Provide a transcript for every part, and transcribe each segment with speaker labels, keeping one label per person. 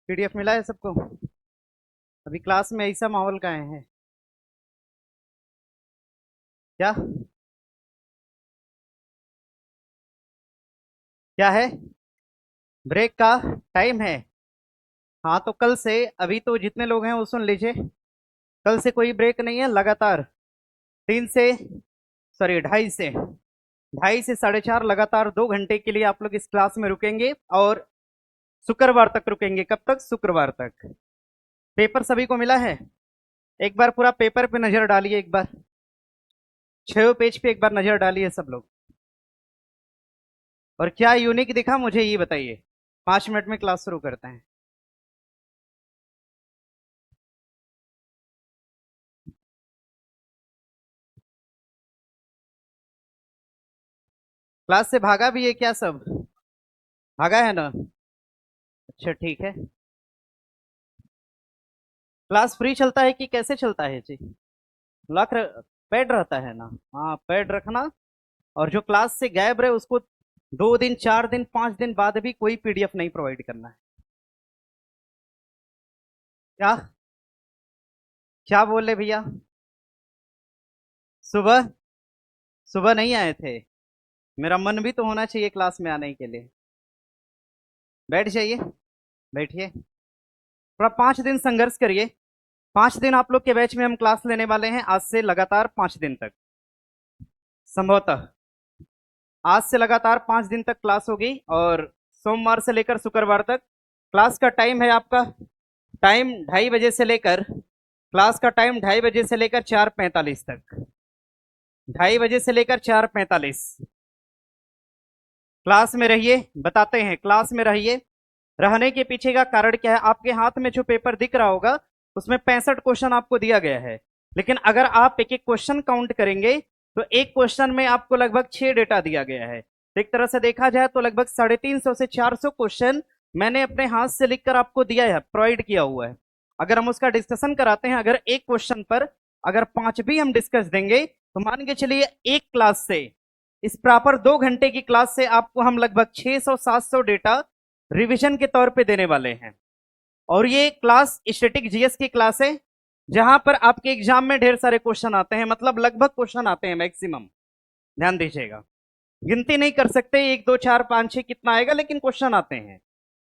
Speaker 1: PDF मिला है सबको? अभी क्लास में ऐसा माहौल का है क्या? क्या है? ब्रेक का टाइम है? हाँ तो कल से, अभी तो जितने लोग हैं वो सुन लीजिए। कल से कोई ब्रेक नहीं है, लगातार 2:30 से 4:30 लगातार 2 घंटे के लिए आप लोग इस क्लास में रुकेंगे। और शुक्रवार तक रुकेंगे। कब तक? शुक्रवार तक। पेपर सभी को मिला है? एक बार पूरा पेपर पे नजर डालिए, एक बार 6 पेज पे एक बार नजर डालिए सब लोग। और क्या यूनिक दिखा मुझे ये बताइए। 5 मिनट में क्लास शुरू करते हैं। क्लास से भागा भी है क्या सब? भागा है ना? अच्छा ठीक है। क्लास फ्री चलता है कि कैसे चलता है जी? पैड रहता है ना? हाँ, पैड रखना। और जो क्लास से गायब रहे उसको 2 दिन, 4 दिन, 5 दिन बाद भी कोई पीडीएफ नहीं प्रोवाइड करना है। क्या? क्या बोले भैया? सुबह? सुबह नहीं आए थे? मेरा मन भी तो होना चाहिए क्लास में आने के लिए। बैठ जाइए, बैठिए। थोड़ा 5 दिन संघर्ष करिए। 5 दिन आप लोग के बैच में हम क्लास लेने वाले हैं, आज से लगातार 5 दिन तक। संभवतः आज से लगातार 5 दिन तक क्लास होगी। और सोमवार से लेकर शुक्रवार तक क्लास का टाइम है आपका। टाइम 2:30 बजे से लेकर, क्लास का टाइम 2:30 बजे से लेकर 4:45 तक। 2:30 बजे से लेकर 4:45 क्लास में रहिए। बताते हैं, क्लास में रहिए। रहने के पीछे का कारण क्या है? आपके हाथ में जो पेपर दिख रहा होगा उसमें 65 क्वेश्चन आपको दिया गया है। लेकिन अगर आप एक एक क्वेश्चन काउंट करेंगे तो एक क्वेश्चन में आपको लगभग 6 डेटा दिया गया है। तो एक तरह से देखा जाए तो लगभग 350 से 400 क्वेश्चन मैंने अपने हाथ से लिखकर आपको दिया है, प्रोवाइड किया हुआ है। अगर हम उसका डिस्कशन कराते हैं, अगर एक क्वेश्चन पर अगर 5 भी हम डिस्कस देंगे तो मान के चलिए एक क्लास से, इस प्रॉपर 2 घंटे की क्लास से आपको हम लगभग 600-700 डेटा रिवीजन के तौर पे देने वाले हैं। और ये क्लास स्टैटिक जीएस की क्लास है, जहां पर आपके एग्जाम में ढेर सारे क्वेश्चन आते हैं, मतलब लगभग क्वेश्चन आते हैं मैक्सिमम। ध्यान दीजिएगा, गिनती नहीं कर सकते 1 2 4 5 6 कितना आएगा, लेकिन क्वेश्चन आते हैं।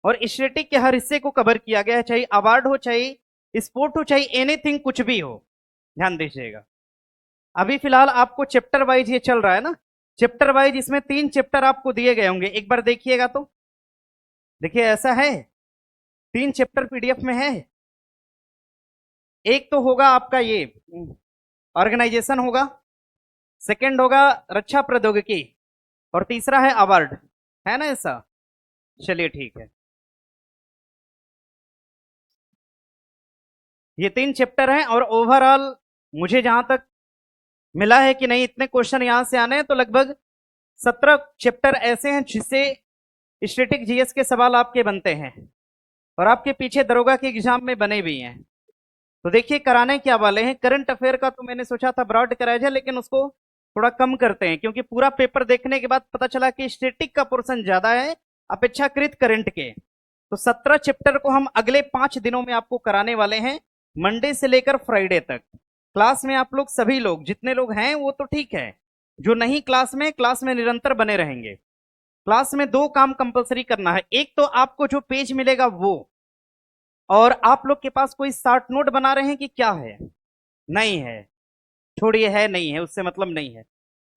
Speaker 1: और स्टैटिक के हर हिस्से को कवर किया गया है, चाहे अवार्ड हो, चाहे स्पोर्ट हो, चाहे एनीथिंग, कुछ भी हो। ध्यान दीजिएगा। अभी फिलहाल आपको चैप्टर वाइज ये चल रहा है ना, चैप्टर वाइज इसमें 3 चैप्टर आपको दिए गए होंगे, एक बार देखिएगा तो। देखिए ऐसा है, 3 चैप्टर पीडीएफ में है। एक तो होगा आपका ये ऑर्गेनाइजेशन होगा, सेकंड होगा रक्षा प्रौद्योगिकी, और तीसरा है अवार्ड। है ना ऐसा? चलिए ठीक है। ये 3 चैप्टर हैं। और ओवरऑल मुझे जहां तक मिला है कि नहीं, इतने क्वेश्चन यहां से आने हैं, तो लगभग 17 चैप्टर ऐसे हैं जिससे स्टैटिक जीएस के सवाल आपके बनते हैं, और आपके पीछे दरोगा के एग्जाम में बने भी हैं। तो देखिए कराने क्या वाले हैं। करंट अफेयर का तो मैंने सोचा था ब्रॉड कराया जाए, लेकिन उसको थोड़ा कम करते हैं, क्योंकि पूरा पेपर देखने के बाद पता चला कि स्टैटिक का पोर्शन ज्यादा है अपेक्षाकृत करंट के। तो 17 चैप्टर को हम अगले 5 दिनों में आपको कराने वाले हैं, मंडे से लेकर फ्राइडे तक। क्लास में आप लोग सभी लोग जितने लोग हैं वो तो ठीक है, जो नहीं क्लास में निरंतर बने रहेंगे। क्लास में 2 काम कंपलसरी करना है। एक तो आपको जो पेज मिलेगा वो, और आप लोग के पास कोई शार्ट नोट बना रहे हैं कि क्या है? नहीं है? छोड़िए, है नहीं है उससे मतलब नहीं है।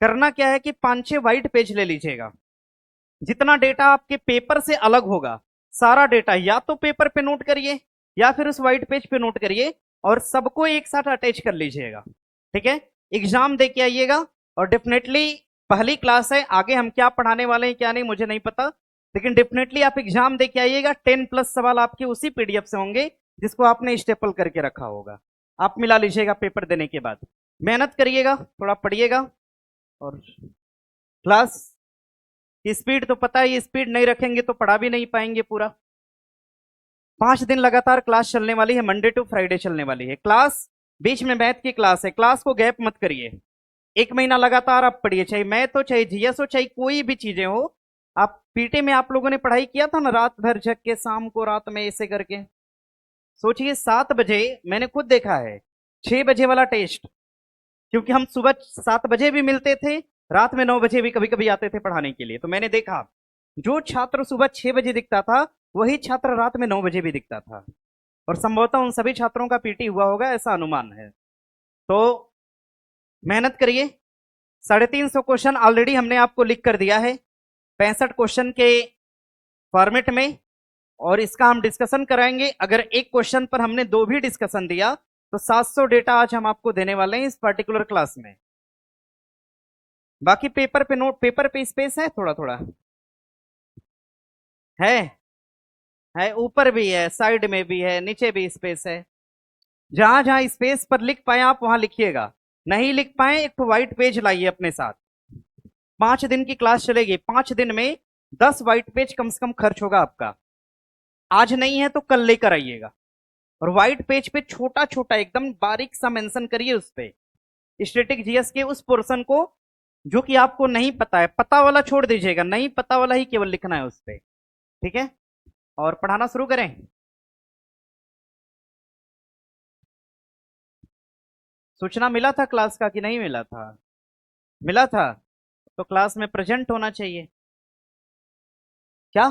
Speaker 1: करना क्या है कि 5-6 व्हाइट पेज ले लीजिएगा। जितना डेटा आपके पेपर से अलग होगा, सारा डेटा या तो पेपर पे नोट करिए या फिर उस व्हाइट पेज पे नोट करिए, और सबको एक साथ अटैच कर लीजिएगा। ठीक है? एग्जाम दे के आइएगा। और डेफिनेटली पहली क्लास है, आगे हम क्या पढ़ाने वाले हैं क्या नहीं मुझे नहीं पता, लेकिन डेफिनेटली आप एग्जाम दे के आइएगा। 10+ सवाल आपके उसी पीडीएफ से होंगे जिसको आपने स्टेपल करके रखा होगा। आप मिला लीजिएगा पेपर देने के बाद। मेहनत करिएगा, थोड़ा पढ़िएगा। और क्लास की स्पीड तो पता है, स्पीड नहीं रखेंगे तो पढ़ा भी नहीं पाएंगे पूरा। 5 दिन लगातार क्लास चलने वाली है, मंडे टू फ्राइडे चलने वाली है क्लास। बीच में मैथ की क्लास है, क्लास को गैप मत करिए। 1 महीना लगातार आप पढ़िए, चाहे मैथ हो, चाहे जीएस हो, चाहे कोई भी चीजें हो। आप पीटी में आप लोगों ने पढ़ाई किया था ना, रात भर जग के शाम को रात में ऐसे करके। सोचिए 7 बजे, मैंने खुद देखा है 6 बजे वाला टेस्ट, क्योंकि हम सुबह 7 बजे भी मिलते थे, रात में 9 बजे भी कभी कभी आते थे पढ़ाने के लिए। तो मैंने देखा जो छात्र सुबह 6 बजे दिखता था, वही छात्र रात में 9 बजे भी दिखता था। और संभवतः उन सभी छात्रों का पीटी हुआ होगा, ऐसा अनुमान है। तो मेहनत करिए। 350 क्वेश्चन ऑलरेडी हमने आपको लिख कर दिया है 65 क्वेश्चन के फॉर्मेट में, और इसका हम डिस्कशन कराएंगे। अगर एक क्वेश्चन पर हमने 2 भी डिस्कशन दिया तो 700 डेटा आज हम आपको देने वाले हैं इस पर्टिकुलर क्लास में। बाकी पेपर पे नोट, पेपर पे स्पेस है थोड़ा थोड़ा, है ऊपर भी है, साइड में भी है, नीचे भी स्पेस है। जहां जहां स्पेस पर लिख पाए आप वहां लिखिएगा, नहीं लिख पाए एक तो व्हाइट पेज लाइए अपने साथ। 5 दिन की क्लास चलेगी, 5 दिन में 10 व्हाइट पेज कम से कम खर्च होगा आपका। आज नहीं है तो कल लेकर आइएगा, और व्हाइट पेज पे छोटा छोटा एकदम बारीक सा मेंशन करिए उस पे स्टैटिक जीएस के उस पोर्शन को जो कि आपको नहीं पता है। पता वाला छोड़ दीजिएगा, नहीं पता वाला ही केवल लिखना है उस पे, ठीक है। और पढ़ाना शुरू करें। सूचना मिला था क्लास का कि नहीं मिला था? मिला था, तो क्लास में प्रेजेंट होना चाहिए। क्या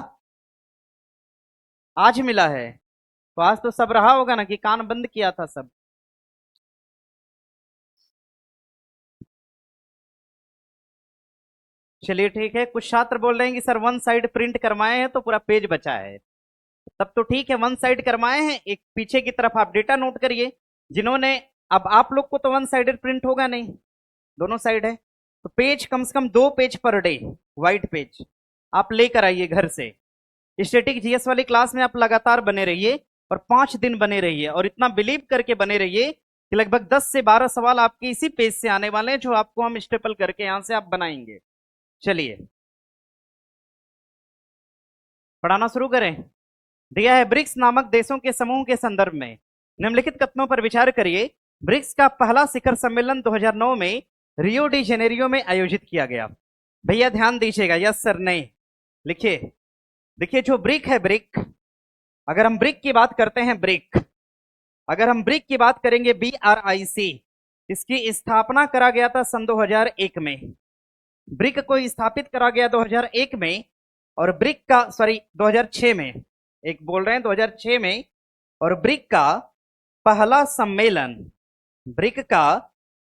Speaker 1: आज मिला है? तो आज तो सब रहा होगा ना, कि कान बंद किया था सब? चलिए ठीक है। कुछ छात्र बोल रहे हैं कि सर वन साइड प्रिंट करवाए हैं तो पूरा पेज बचा है। तब तो ठीक है, वन साइड करवाए हैं, एक पीछे की तरफ आप डेटा नोट करिए जिन्होंने। अब आप लोग को तो वन साइडेड प्रिंट होगा नहीं, दोनों साइड है, तो पेज कम से कम 2 page per day white page आप लेकर आइए घर से। स्टैटिक जीएस वाली क्लास में आप लगातार बने रहिए, और 5 दिन बने रहिए, और इतना बिलीव करके बने रहिए कि लगभग 10 से 12 सवाल आपके इसी पेज से आने वाले हैं, जो आपको हम स्टेपल करके यहां से आप बनाएंगे। चलिए पढ़ाना शुरू करें। दिया है, ब्रिक्स नामक देशों के समूह के संदर्भ में निम्नलिखित कथनों पर विचार करिए। ब्रिक्स का पहला शिखर सम्मेलन 2009 में रियो डी जेनेरियो में आयोजित किया गया। भैया ध्यान दीजिएगा, यस सर नहीं लिखिए। देखिए जो ब्रिक है, ब्रिक, अगर हम ब्रिक की बात करते हैं, ब्रिक, अगर हम ब्रिक की बात करेंगे, BRIC, इसकी स्थापना करा गया था सन 2001 में। ब्रिक को स्थापित करा गया 2001 में, और ब्रिक का, सॉरी 2006 में, एक बोल रहे हैं 2006 में। और ब्रिक का पहला सम्मेलन, ब्रिक का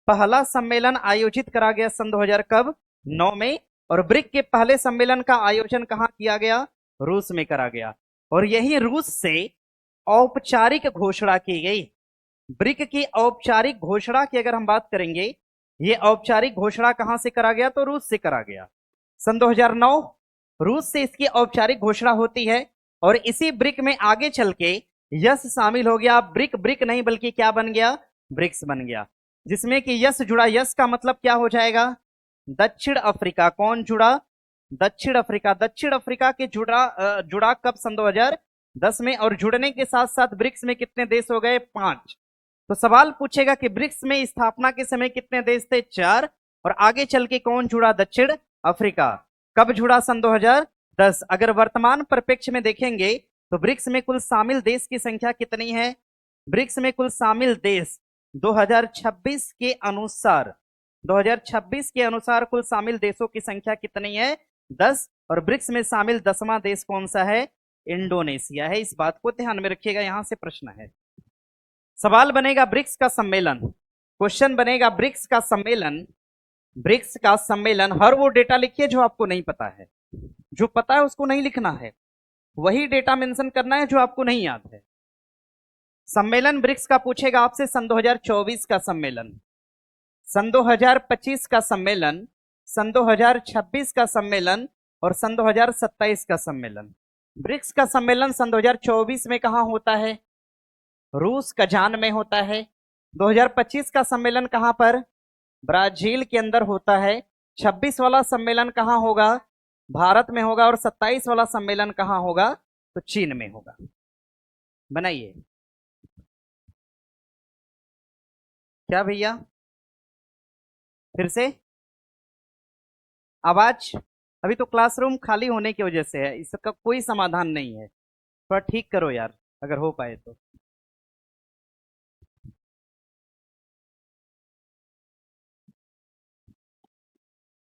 Speaker 1: पहला सम्मेलन आयोजित करा गया सन 2000 कब? 9 में। और ब्रिक के पहले सम्मेलन का आयोजन कहां किया गया? रूस में करा गया। और यही रूस से औपचारिक घोषणा की गई। ब्रिक की औपचारिक घोषणा की अगर हम बात करेंगे, ये औपचारिक घोषणा कहां से करा गया? तो रूस से करा गया सन 2009, रूस से इसकी औपचारिक घोषणा होती है। और इसी ब्रिक में आगे चल के यस शामिल हो गया। ब्रिक ब्रिक नहीं बल्कि क्या बन गया? ब्रिक्स बन गया, जिसमें कि यस जुड़ा। यस का मतलब क्या हो जाएगा? दक्षिण अफ्रीका। कौन जुड़ा? दक्षिण अफ्रीका। दक्षिण अफ्रीका के जुड़ा कब? सन 2010 में। और जुड़ने के साथ साथ ब्रिक्स में कितने देश हो गए? 5। तो सवाल पूछेगा कि ब्रिक्स में स्थापना के समय कितने देश थे? 4। और आगे चल के कौन जुड़ा? दक्षिण अफ्रीका। कब जुड़ा? सन 2010। अगर वर्तमान परिप्रेक्ष्य में देखेंगे तो ब्रिक्स में कुल शामिल देश की संख्या कितनी है? ब्रिक्स में कुल शामिल देश 2026 के अनुसार, 2026 के अनुसार कुल शामिल देशों की संख्या कितनी है? 10। और ब्रिक्स में शामिल 10वां देश कौन सा है? इंडोनेशिया है। इस बात को ध्यान में रखिएगा, यहां से प्रश्न है। सवाल बनेगा ब्रिक्स का सम्मेलन, क्वेश्चन बनेगा ब्रिक्स का सम्मेलन। ब्रिक्स का सम्मेलन, हर वो डेटा लिखिए जो आपको नहीं पता है। जो पता है उसको नहीं लिखना है, वही डेटा मेंशन करना है जो आपको नहीं याद है। सम्मेलन ब्रिक्स का पूछेगा आपसे सन 2024 का सम्मेलन, सन 2025 का सम्मेलन, सन 2026 का सम्मेलन, और सन 2027 का सम्मेलन। ब्रिक्स का सम्मेलन सन 2024 में कहां होता है? रूस कजान में होता है। 2025 का सम्मेलन कहां पर? ब्राजील के अंदर होता है। 26 वाला सम्मेलन कहां होगा? भारत में होगा। और 27 वाला सम्मेलन कहां होगा? तो चीन में होगा। बनाइए। क्या भैया? फिर से आवाज अभी तो क्लासरूम खाली होने की वजह से है, इसका कोई समाधान नहीं है। थोड़ा ठीक करो यार, अगर हो पाए तो।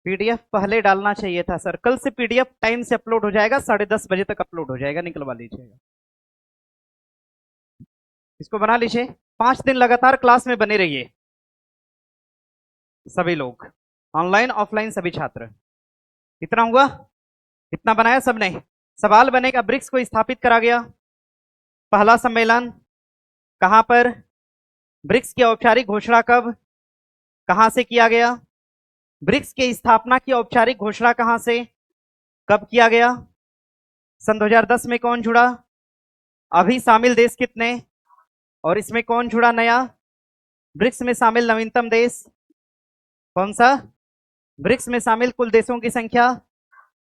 Speaker 1: पीडीएफ पहले डालना चाहिए था सर, कल से पीडीएफ टाइम से अपलोड हो जाएगा, 10:30 बजे तक अपलोड हो जाएगा, निकलवा लीजिएगा। इसको बना लीजिए, 5 दिन लगातार क्लास में बने रहिए सभी लोग, ऑनलाइन ऑफलाइन सभी छात्र। इतना हुआ, इतना बनाया सबने। सवाल बनेगा, ब्रिक्स को स्थापित करा गया, पहला सम्मेलन कहां पर, ब्रिक्स की औपचारिक घोषणा कब, कहां से किया गया, ब्रिक्स की स्थापना की औपचारिक घोषणा कहां से, कब किया गया, सन 2010 में कौन जुड़ा, अभी शामिल देश कितने, और इसमें कौन जुड़ा नया, ब्रिक्स में शामिल नवीनतम देश कौन सा, ब्रिक्स में शामिल कुल देशों की संख्या,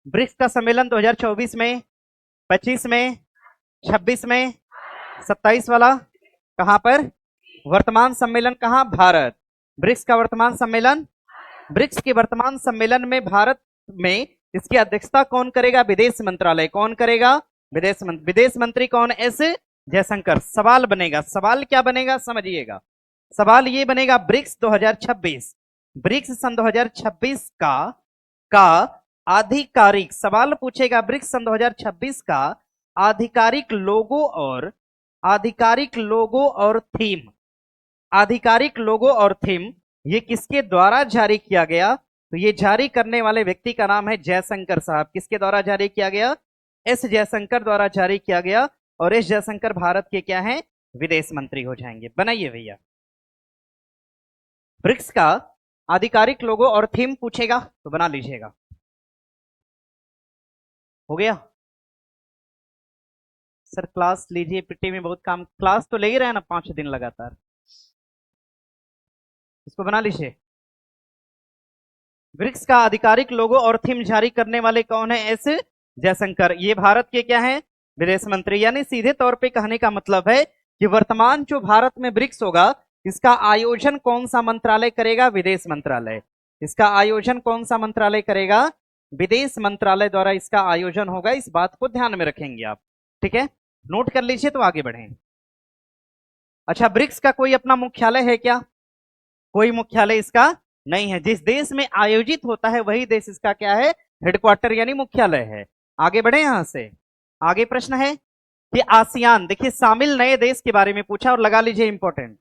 Speaker 1: ब्रिक्स का सम्मेलन 2024 में, 25 में, 26 में, 27 वाला कहां पर, वर्तमान सम्मेलन कहां, भारत। ब्रिक्स का वर्तमान सम्मेलन, ब्रिक्स के वर्तमान सम्मेलन में भारत में इसकी अध्यक्षता कौन करेगा, विदेश मंत्रालय। कौन करेगा, विदेश मंत्री कौन, एस जयशंकर। सवाल बनेगा, सवाल क्या बनेगा समझिएगा, सवाल ये बनेगा, ब्रिक्स 2026, ब्रिक्स सन 2026 का आधिकारिक, सवाल पूछेगा ब्रिक्स सन 2026 का आधिकारिक लोगो और थीम, आधिकारिक लोगो और थीम ये किसके द्वारा जारी किया गया, तो ये जारी करने वाले व्यक्ति का नाम है जयशंकर साहब। किसके द्वारा जारी किया गया, एस जयशंकर द्वारा जारी किया गया, और एस जयशंकर भारत के क्या हैं, विदेश मंत्री हो जाएंगे। बनाइए भैया, ब्रिक्स का आधिकारिक लोगो और थीम पूछेगा तो बना लीजिएगा। हो गया सर, क्लास लीजिए, पिट्टी में बहुत काम, क्लास तो ले ही रहे हैं ना 5 दिन लगातार, इसको बना लीजिए। ब्रिक्स का आधिकारिक लोगो और थीम जारी करने वाले कौन है, एस जयशंकर। ये भारत के क्या है, विदेश मंत्री। यानी सीधे तौर पे कहने का मतलब है कि वर्तमान जो भारत में ब्रिक्स होगा, इसका आयोजन कौन सा मंत्रालय करेगा, विदेश मंत्रालय। इसका आयोजन कौन सा मंत्रालय करेगा, विदेश मंत्रालय द्वारा इसका आयोजन होगा। इस बात को ध्यान में रखेंगे आप, ठीक है, नोट कर लीजिए तो आगे बढ़ें। अच्छा, ब्रिक्स का कोई अपना मुख्यालय है क्या, कोई मुख्यालय इसका नहीं है। जिस देश में आयोजित होता है वही देश इसका क्या है, हेडक्वार्टर यानी मुख्यालय है। आगे बढ़े यहां से, आगे प्रश्न है कि आसियान, देखिए शामिल नए देश के बारे में पूछा, और लगा लीजिए इंपॉर्टेंट,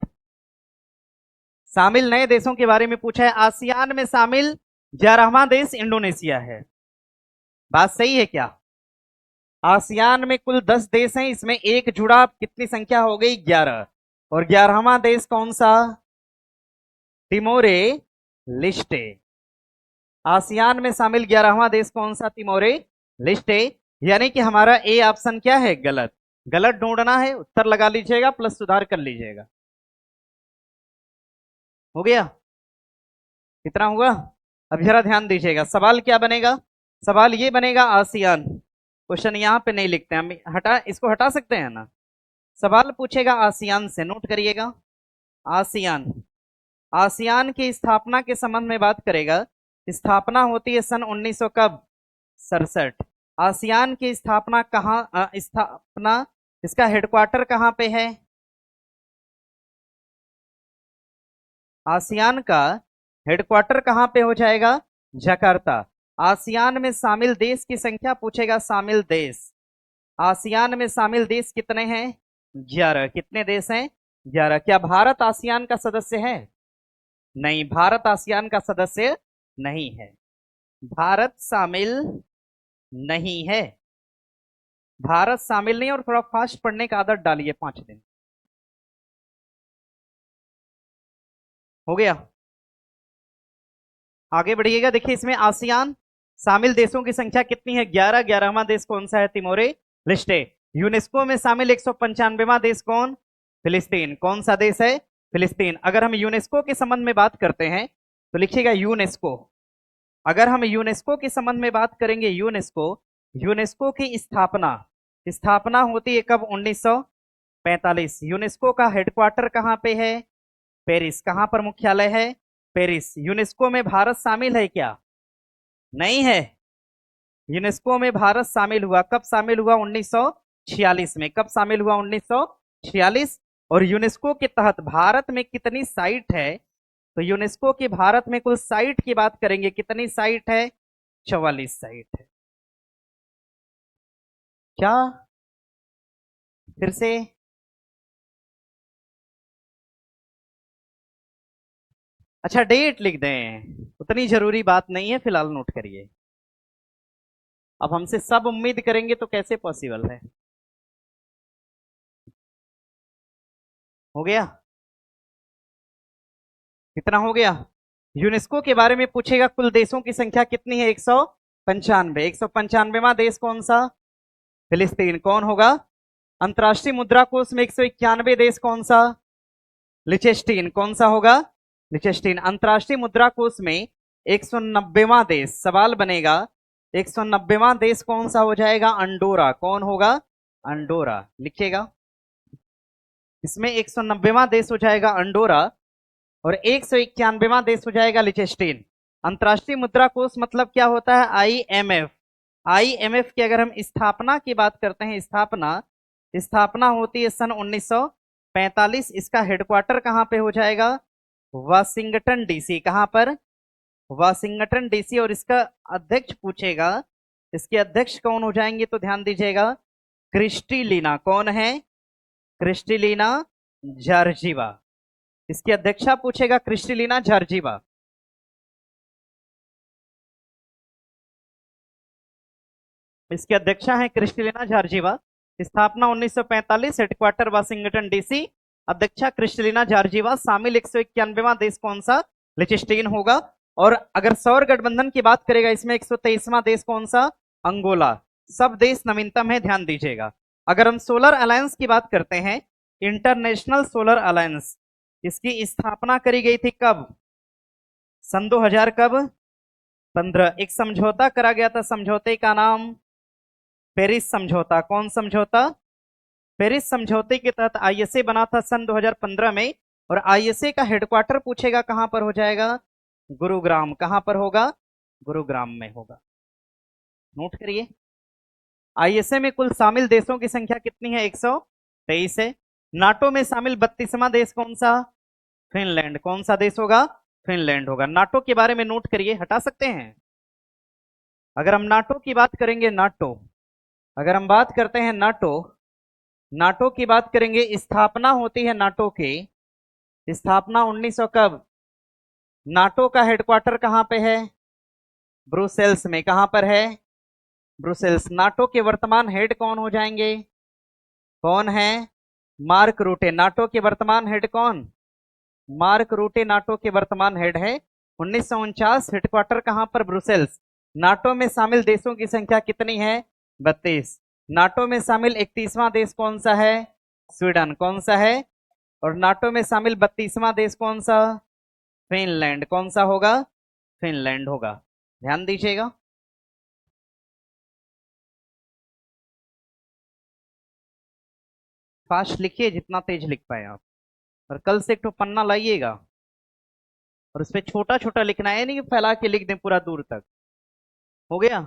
Speaker 1: शामिल नए देशों के बारे में पूछा है। आसियान में शामिल 11वां देश इंडोनेशिया है। बात सही है क्या, आसियान में कुल 10 देश हैं, इसमें एक जुड़ा, कितनी संख्या हो गई, 11, और 11वां देश कौन सा, तिमोरे लिस्टे। आसियान में शामिल 11वां देश कौन सा, तिमोरे लिस्टे। यानी कि हमारा ए ऑप्शन क्या है, गलत, गलत ढूंढना है, उत्तर लगा लीजिएगा प्लस सुधार कर लीजिएगा। हो गया, कितना हुआ, अब जरा ध्यान दीजिएगा, सवाल क्या बनेगा, सवाल ये बनेगा, आसियान, क्वेश्चन यहां पे नहीं लिखते हम, हटा, इसको हटा सकते हैं ना, सवाल पूछेगा आसियान से, नोट करिएगा। आसियान, आसियान की स्थापना के संबंध में बात करेगा। स्थापना होती है सन 1900 कब, 67। आसियान की स्थापना कहाँ, स्थापना, इसका हेडक्वार्टर कहां पे है, आसियान का हेडक्वार्टर कहां पे हो जाएगा, जकार्ता। आसियान में शामिल देश की संख्या पूछेगा, शामिल देश, आसियान में शामिल देश कितने हैं, 11। कितने देश हैं, 11। क्या भारत आसियान का सदस्य है, नहीं, भारत आसियान का सदस्य नहीं है, भारत शामिल नहीं है, भारत शामिल नहीं। और थोड़ा फास्ट पढ़ने का आदत डालिए, 5 दिन। हो गया, आगे बढ़िएगा। देखिए इसमें आसियान शामिल देशों की संख्या कितनी है, 11। 11वां देश कौन सा है, तिमोरे लिस्टे। यूनेस्को में शामिल 195वां देश कौन, फिलिस्तीन। कौन सा देश है, फिलिस्तीन। अगर हम यूनेस्को के संबंध में बात करते हैं तो लिखिएगा यूनेस्को। अगर हम यूनेस्को के संबंध में बात करेंगे, यूनेस्को, यूनेस्को की स्थापना, स्थापना होती है कब, 1945। यूनेस्को का हेडक्वार्टर कहां पे है, पेरिस। कहां पर मुख्यालय है, पेरिस। यूनेस्को में भारत शामिल है क्या, नहीं है, यूनेस्को में भारत शामिल हुआ, कब शामिल हुआ? 1946 में। कब शामिल हुआ? 1946। और यूनेस्को के तहत भारत में कितनी साइट है? तो यूनेस्को की भारत में कुल साइट की बात करेंगे, कितनी साइट है? 44 साइट है। क्या फिर से? अच्छा डेट लिख दें, उतनी जरूरी बात नहीं है, फिलहाल नोट करिए। अब हमसे सब उम्मीद करेंगे तो कैसे पॉसिबल है? हो गया? कितना हो गया? यूनेस्को के बारे में पूछेगा, कुल देशों की संख्या कितनी है? 195। 195वां देश कौन सा? फिलिस्तीन। कौन होगा? अंतरराष्ट्रीय मुद्रा कोष में 191 देश कौन सा? लिचेस्टीन। कौन सा होगा? लिचेस्टीन। अंतरराष्ट्रीय मुद्रा कोष में 190वां देश, सवाल बनेगा 190वां देश कौन सा हो जाएगा? अंडोरा। कौन होगा? अंडोरा। लिखिएगा, इसमें 190वां देश हो जाएगा अंडोरा और 191वां देश हो जाएगा लिचेस्टीन। अंतरराष्ट्रीय मुद्रा कोष मतलब क्या होता है? आईएमएफ। आईएमएफ की अगर हम स्थापना की बात करते हैं, स्थापना स्थापना होती है सन 1945। इसका हेडक्वार्टर कहां पे हो जाएगा? Washington DC. कहां पर? Washington DC. और इसका अध्यक्ष पूछेगा, इसके अध्यक्ष कौन हो जाएंगे? तो ध्यान दीजिएगा, क्रिस्टिलीना। कौन है? क्रिस्टिलीना जॉर्जीवा। इसकी अध्यक्षा पूछेगा क्रिस्टिलीना जॉर्जीवा। इसकी अध्यक्षा है क्रिस्टिलीना जॉर्जीवा। स्थापना 1945, हेडक्वार्टर वाशिंगटन डीसी, अध्यक्षा क्रिस्टिलीना जॉर्जीवा। शामिल 191वां देश कौन सा? लिचेस्टीन होगा। और अगर सौर गठबंधन की बात करेगा, इसमें 123वां देश कौन सा? अंगोला। सब देश नवीनतम है, ध्यान दीजिएगा। अगर हम सोलर अलायंस की बात करते हैं, इंटरनेशनल सोलर अलायंस, इसकी स्थापना करी गई थी कब? सन 2000। कब? 15। एक समझौता करा गया था, समझौते का नाम पेरिस समझौता। कौन समझौता? पेरिस समझौते के तहत आईएसए बना था सन 2015 में। और आईएसए का हेडक्वार्टर पूछेगा कहां पर हो जाएगा? गुरुग्राम। कहां पर होगा? गुरुग्राम में होगा। नोट करिए। आईएसए में कुल शामिल देशों की संख्या कितनी है? 123 है। नाटो में शामिल 32वां देश कौन सा? फिनलैंड। कौन सा देश होगा? फिनलैंड होगा। नाटो के बारे में नोट करिए, हटा सकते हैं। अगर हम नाटो की बात करेंगे, नाटो, अगर हम बात करते हैं नाटो, नाटो की बात करेंगे, स्थापना होती है नाटो की, स्थापना 1900 कब? नाटो का हेडक्वार्टर कहां पे है? ब्रुसेल्स में। कहां पर है? ब्रुसेल्स। नाटो के वर्तमान हेड कौन हो जाएंगे? कौन है? मार्क रूटे। नाटो के वर्तमान हेड कौन? मार्क रूटे नाटो के वर्तमान हेड है। 1949। हेडक्वार्टर कहां पर? ब्रुसेल्स। नाटो में शामिल देशों की संख्या कितनी है? 32। नाटो में शामिल 31वां देश कौन सा है? स्वीडन। कौन सा है? और नाटो में शामिल 32वां देश कौन सा? फिनलैंड। कौन सा होगा? फिनलैंड होगा। ध्यान दीजिएगा। फास्ट लिखिए, जितना तेज लिख पाए आप। और कल से एक तो पन्ना लाइएगा और उस पर छोटा छोटा लिखना है, नहीं कि फैला के लिख दें पूरा दूर तक। हो गया?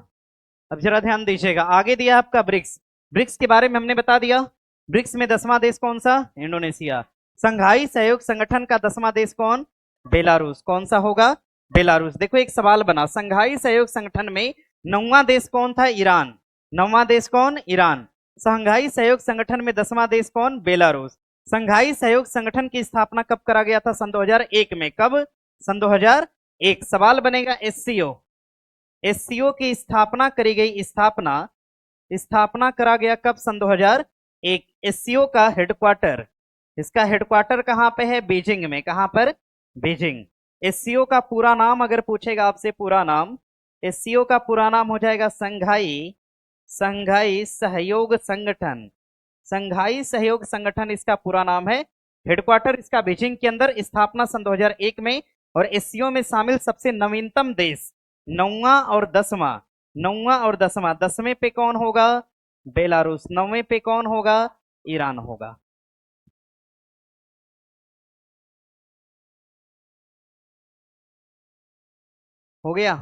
Speaker 1: अब जरा ध्यान दीजिएगा, आगे दिया आपका ब्रिक्स। ब्रिक्स के बारे में हमने बता दिया। ब्रिक्स में 10वां देश कौन सा? इंडोनेशिया। संघाई सहयोग संगठन का 10वां देश कौन? बेलारूस। कौन सा होगा? बेलारूस। देखो एक सवाल बना, संघाई सहयोग संगठन में 9वां देश कौन था? ईरान। 9वां देश कौन? ईरान। संघाई सहयोग संगठन में 10वां देश कौन? बेलारूस। संघाई सहयोग संगठन की स्थापना कब करा गया था? सन 2001 में। कब? सन 2001। सवाल बनेगा एससीओ, एससीओ की स्थापना करी गई, स्थापना स्थापना करा गया कब? सन 2001। एससीओ का हेडक्वार्टर, इसका हेडक्वार्टर कहां पे है? बीजिंग में। कहां पर? बीजिंग। एससीओ का पूरा नाम अगर पूछेगा आपसे, पूरा नाम, एससीओ का पूरा नाम हो जाएगा संघाई संघाई सहयोग संगठन। संघाई सहयोग संगठन इसका पूरा नाम है। हेडक्वार्टर इसका बीजिंग के अंदर। स्थापना सन 2001 में। और एससीओ में शामिल सबसे नवीनतम देश 9वां और 10वां, 9वां और 10वां, 10वें पे कौन होगा? बेलारूस। 9वें पे कौन होगा? ईरान होगा। हो गया?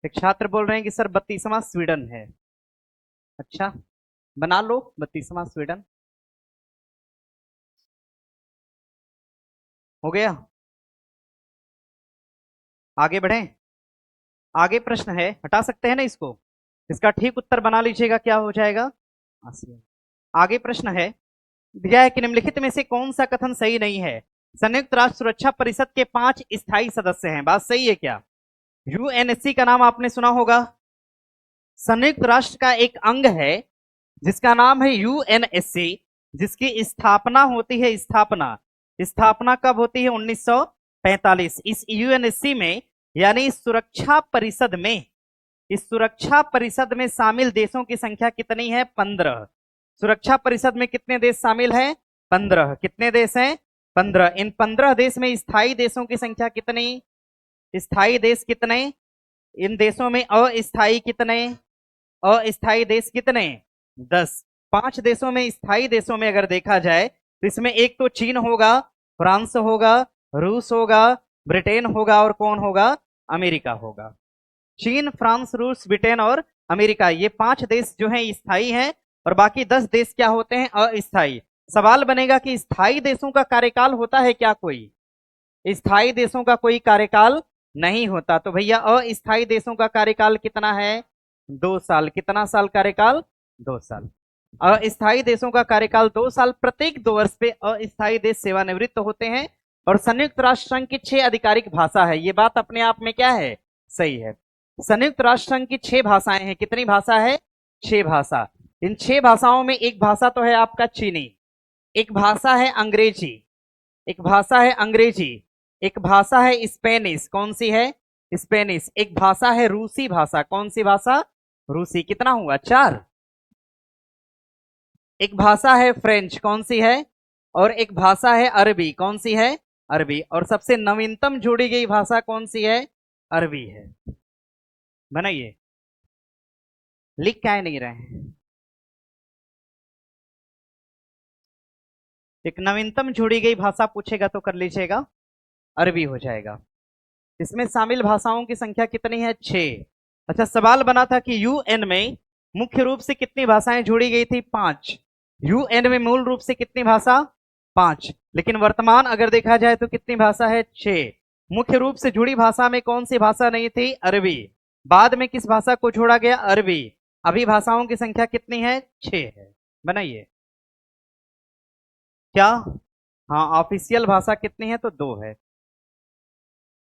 Speaker 1: एक छात्र बोल रहे हैं कि सर 32वां स्वीडन है। अच्छा, बना लो 32वां स्वीडन। हो गया, आगे बढ़ें। आगे प्रश्न है, हटा सकते हैं ना इसको। इसका ठीक उत्तर बना लीजिएगा, क्या हो जाएगा, आसिया। आगे प्रश्न है, दिया है कि निम्नलिखित में से कौन सा कथन सही नहीं है। संयुक्त राष्ट्र सुरक्षा परिषद के 5 स्थायी सदस्य हैं, बात सही है क्या। यूएनएससी का नाम आपने सुना होगा, संयुक्त राष्ट्र का एक अंग है जिसका नाम है यूएनएससी, जिसकी स्थापना होती है, स्थापना स्थापना कब होती है, 1945। इस यूएनएससी में यानी इस सुरक्षा परिषद में, इस सुरक्षा परिषद में शामिल देशों की संख्या कितनी है, 15। सुरक्षा परिषद में कितने देश शामिल हैं, 15। कितने देश हैं, 15। इन 15 देश में स्थायी देशों की संख्या कितनी, स्थायी देश कितने, इन देशों में अस्थायी कितने, अस्थायी देश कितने, 10। 5 देशों में, स्थायी देशों में अगर देखा जाए तो इसमें एक तो चीन होगा, फ्रांस होगा, रूस होगा, ब्रिटेन होगा और कौन होगा, अमेरिका होगा। चीन, फ्रांस, रूस, ब्रिटेन और अमेरिका, ये 5 देश जो हैं स्थायी हैं और बाकी 10 देश क्या होते हैं, अस्थायी। सवाल बनेगा कि स्थायी देशों का कार्यकाल होता है क्या कोई, स्थायी देशों का कोई कार्यकाल नहीं होता। तो भैया अस्थायी देशों का कार्यकाल कितना है, 2 साल। कितना साल कार्यकाल, 2 साल। अस्थायी देशों का कार्यकाल 2 साल, प्रत्येक 2 वर्ष पे अस्थायी देश सेवानिवृत्त होते हैं। और संयुक्त राष्ट्र संघ की 6 आधिकारिक भाषा है, ये बात अपने आप में क्या है, सही है। संयुक्त राष्ट्र संघ की 6 भाषाएं हैं, कितनी भाषा है, 6 भाषा। इन 6 भाषाओं में एक भाषा तो है आपका चीनी, एक भाषा है अंग्रेजी, एक भाषा है अंग्रेजी, एक भाषा है स्पेनिश, कौन सी है, स्पेनिश। एक भाषा है रूसी भाषा, कौन सी भाषा, रूसी। कितना हुआ, 4। एक भाषा है फ्रेंच, कौन सी है, और एक भाषा है अरबी, कौन सी है, अरबी। और सबसे नवीनतम जोड़ी गई भाषा कौन सी है, अरबी है। बनाइए, लिख क्या नहीं रहे हैं। एक नवीनतम जोड़ी गई भाषा पूछेगा तो कर लीजिएगा, अरबी हो जाएगा। इसमें शामिल भाषाओं की संख्या कितनी है, 6। अच्छा, सवाल बना था कि यूएन में मुख्य रूप से कितनी भाषाएं जोड़ी गई थी, 5। यूएन में मूल रूप से कितनी भाषा, 5। लेकिन वर्तमान अगर देखा जाए तो कितनी भाषा है, 6। मुख्य रूप से जुड़ी भाषा में कौन सी भाषा नहीं थी, अरबी। बाद में किस भाषा को जोड़ा गया, अरबी। अभी भाषाओं की संख्या कितनी है, 6 है। बनाइए, क्या, हाँ, ऑफिशियल भाषा कितनी है, तो 2 है।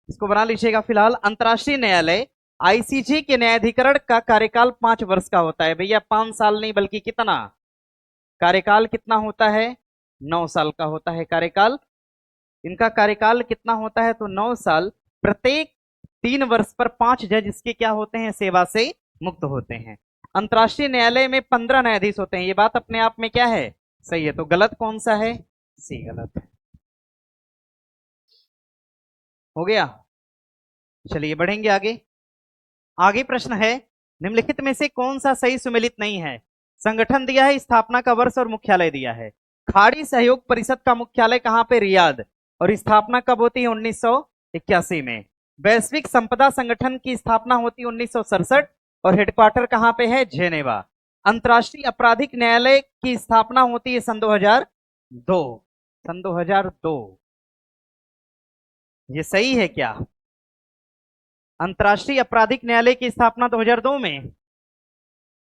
Speaker 1: इसको बना लीजिएगा। फिलहाल अंतर्राष्ट्रीय न्यायालय आईसीजे के न्यायाधिकरण का कार्यकाल 5 वर्ष का होता है भैया, 5 साल नहीं बल्कि कितना, कार्यकाल कितना होता है, 9 साल का होता है कार्यकाल। इनका कार्यकाल कितना होता है, तो 9 साल। प्रत्येक 3 वर्ष पर 5 जज इसके क्या होते हैं, सेवा से मुक्त होते हैं। अंतर्राष्ट्रीय न्यायालय में 15 न्यायाधीश होते हैं, ये बात अपने आप में क्या है, सही है। तो गलत कौन सा है, सी गलत है। हो गया, चलिए बढ़ेंगे आगे। आगे प्रश्न है, निम्नलिखित में से कौन सा सही सुमेलित नहीं है। संगठन दिया है, स्थापना का वर्ष और मुख्यालय दिया है। खाड़ी सहयोग परिषद का मुख्यालय कहां पे, रियाद, और स्थापना कब होती है, 1981 में। वैश्विक संपदा संगठन की स्थापना होती है 1967 और हेडक्वार्टर कहां पे है, जेनेवा। अंतर्राष्ट्रीय आपराधिक न्यायालय की स्थापना होती है सन 2002, सन 2002। ये सही है क्या, अंतर्राष्ट्रीय आपराधिक न्यायालय की स्थापना 2002 में।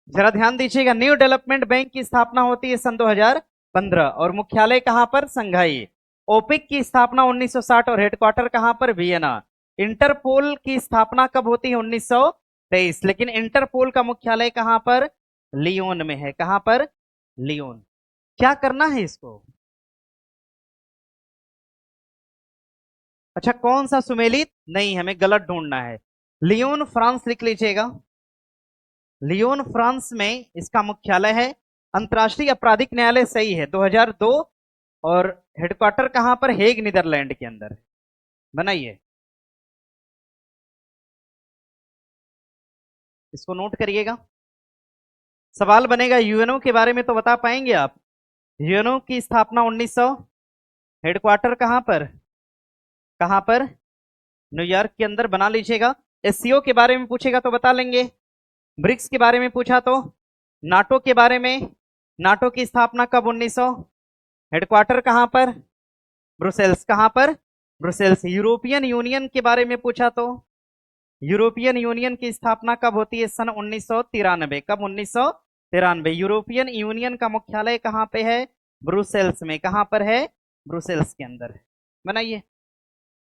Speaker 1: जरा ध्यान दीजिएगा, न्यू डेवलपमेंट बैंक की स्थापना होती है सन 2015 और मुख्यालय कहां पर, संघाई। ओपेक की स्थापना 1960 और हेडक्वार्टर कहां पर, वियना। इंटरपोल की स्थापना कब होती है, 1923। लेकिन इंटरपोल का मुख्यालय कहां पर, लियोन में है। कहां पर, लियोन। क्या करना है इसको, अच्छा कौन सा सुमेलित नहीं, हमें गलत ढूंढना है। लियोन फ्रांस लिख लीजिएगा, लियोन फ्रांस में इसका मुख्यालय है। अंतर्राष्ट्रीय आपराधिक न्यायालय सही है, 2002। और हेडक्वार्टर कहां पर, हेग, नीदरलैंड के अंदर। बनाइए, इसको नोट करिएगा। सवाल बनेगा यूएनओ के बारे में तो बता पाएंगे आप। यूएनओ की स्थापना 1900, हेडक्वार्टर कहां पर, कहां पर, न्यूयॉर्क के अंदर। बना लीजिएगा। एससीओ के बारे में पूछेगा तो बता लेंगे, ब्रिक्स के बारे में पूछा तो नाटो के बारे में, नाटो की स्थापना कब 1900, हेडक्वार्टर कहां पर, ब्रुसेल्स, कहां पर, ब्रुसेल्स। यूरोपियन यूनियन के बारे में पूछा तो यूरोपियन यूनियन की स्थापना कब होती है, सन 1993, कब, 1993। यूरोपियन यूनियन का मुख्यालय कहां पे है, ब्रुसेल्स में, कहां पर है, ब्रुसेल्स के अंदर। बनाइए,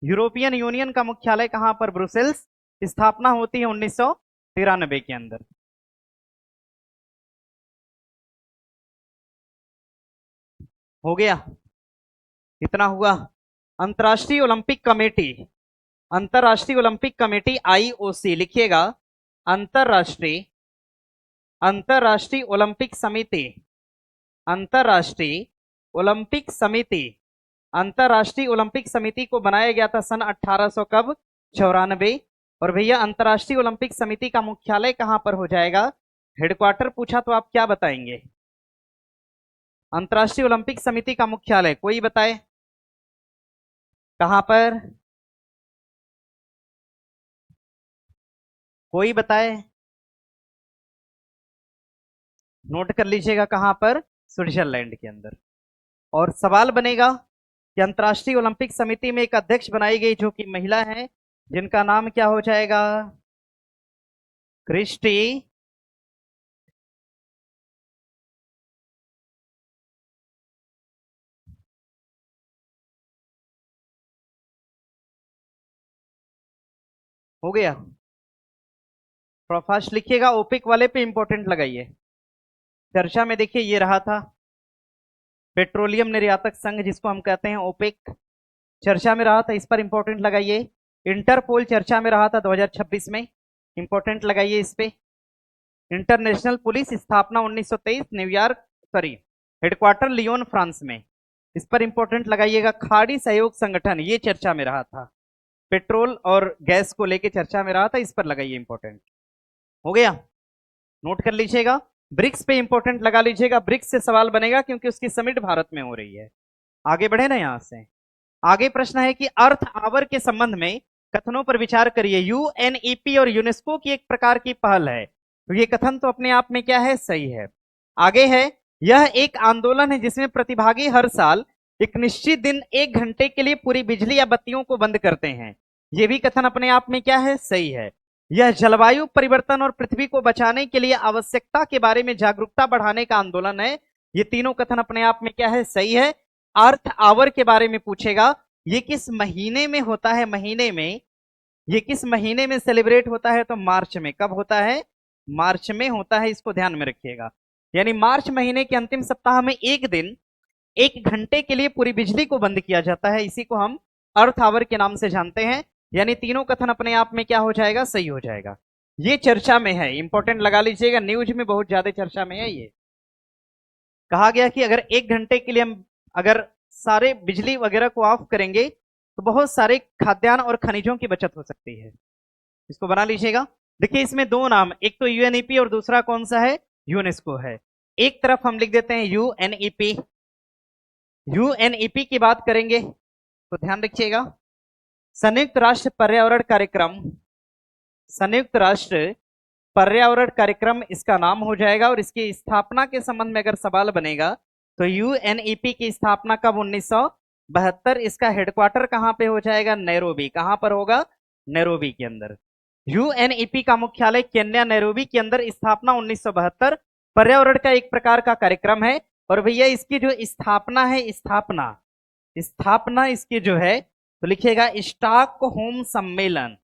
Speaker 1: यूरोपियन यूनियन का मुख्यालय कहां पर, ब्रुसेल्स, स्थापना होती है 1993 के अंदर। हो गया, इतना हुआ। अंतर्राष्ट्रीय ओलंपिक कमेटी, अंतर्राष्ट्रीय ओलंपिक कमेटी आईओसी लिखिएगा, अंतर्राष्ट्रीय, अंतर्राष्ट्रीय ओलंपिक समिति, अंतर्राष्ट्रीय ओलंपिक समिति, अंतर्राष्ट्रीय ओलंपिक समिति को बनाया गया था सन 1800 कब, 94। और भैया अंतर्राष्ट्रीय ओलंपिक समिति का मुख्यालय कहां पर हो जाएगा, हेडक्वार्टर पूछा तो आप क्या बताएंगे, अंतर्राष्ट्रीय ओलंपिक समिति का मुख्यालय कोई बताए कहां पर, कोई बताए, नोट कर लीजिएगा कहां पर, स्विट्जरलैंड के अंदर। और सवाल बनेगा कि अंतर्राष्ट्रीय ओलंपिक समिति में एक अध्यक्ष बनाई गई जो कि महिला है, जिनका नाम क्या हो जाएगा, क्रिस्टी हो गया। फास्ट लिखिएगा, ओपेक वाले पे इंपॉर्टेंट लगाइए। चर्चा में देखिए ये रहा था, पेट्रोलियम निर्यातक संघ जिसको हम कहते हैं ओपेक, चर्चा में रहा था, इस पर इंपॉर्टेंट लगाइए। इंटरपोल चर्चा में रहा था 2026 में, इंपॉर्टेंट लगाइए इस पे। इंटरनेशनल पुलिस स्थापना 1923, New York, sorry, headquarter Lyon France में, इस पर इंपॉर्टेंट लगाइएगा। खाड़ी सहयोग संगठन, ये चर्चा में रहा था, पेट्रोल और गैस को लेके चर्चा में रहा था, इस पर लगाइए इंपॉर्टेंट। हो गया, नोट कर लीजिएगा। ब्रिक्स पे इंपॉर्टेंट लगा लीजिएगा, ब्रिक्स से सवाल बनेगा क्योंकि उसकी समिट भारत में हो रही है। आगे बढ़े ना यहां से, आगे प्रश्न है कि अर्थ आवर के संबंध में कथनों पर विचार करिए। यूएनईपी और यूनेस्को की एक प्रकार की पहल है, तो ये कथन तो अपने आप में क्या है, सही है। आगे है, यह एक आंदोलन है जिसमें प्रतिभागी हर साल एक निश्चित दिन 1 घंटे के लिए पूरी बिजली या बत्तियों को बंद करते हैं, ये भी कथन अपने आप में क्या है, सही है। यह जलवायु परिवर्तन और पृथ्वी को बचाने के लिए आवश्यकता के बारे में जागरूकता बढ़ाने का आंदोलन है, ये तीनों कथन अपने आप में क्या है, सही है। अर्थ आवर के बारे में पूछेगा, ये किस महीने में होता है, महीने में, ये किस महीने में सेलिब्रेट होता है, तो मार्च में। कब होता है, मार्च में होता है, इसको ध्यान में रखिएगा। यानी मार्च महीने के अंतिम सप्ताह में एक दिन 1 घंटे के लिए पूरी बिजली को बंद किया जाता है, इसी को हम अर्थ आवर के नाम से जानते हैं। यानी तीनों कथन अपने आप में क्या हो जाएगा, सही हो जाएगा। ये चर्चा में है, इंपॉर्टेंट लगा लीजिएगा, न्यूज में बहुत ज्यादा चर्चा में है। ये कहा गया कि अगर 1 घंटे के लिए हम अगर सारे बिजली वगैरह को ऑफ करेंगे तो बहुत सारे खाद्यान्न और खनिजों की बचत हो सकती है, इसको बना लीजिएगा। देखिए इसमें दो नाम, एक तो यूएनईपी और दूसरा कौन सा है, यूनेस्को है। एक तरफ हम लिख देते हैं यूएनईपी, यूएनईपी की बात करेंगे तो ध्यान रखिएगा, संयुक्त राष्ट्र पर्यावरण कार्यक्रम, संयुक्त राष्ट्र पर्यावरण कार्यक्रम इसका नाम हो जाएगा। और इसकी स्थापना के संबंध में अगर सवाल बनेगा तो यूएनईपी की स्थापना कब, 1972। इसका हेडक्वार्टर कहां पे हो जाएगा, नैरोबी, कहां पर होगा, नैरोबी के अंदर। यूएनईपी का मुख्यालय केन्या नैरोबी के अंदर, स्थापना 1972। पर्यावरण का एक प्रकार का कार्यक्रम है। और भैया इसकी जो स्थापना है, स्थापना, स्थापना इसकी जो है तो लिखिएगा स्टॉकहोम सम्मेलन,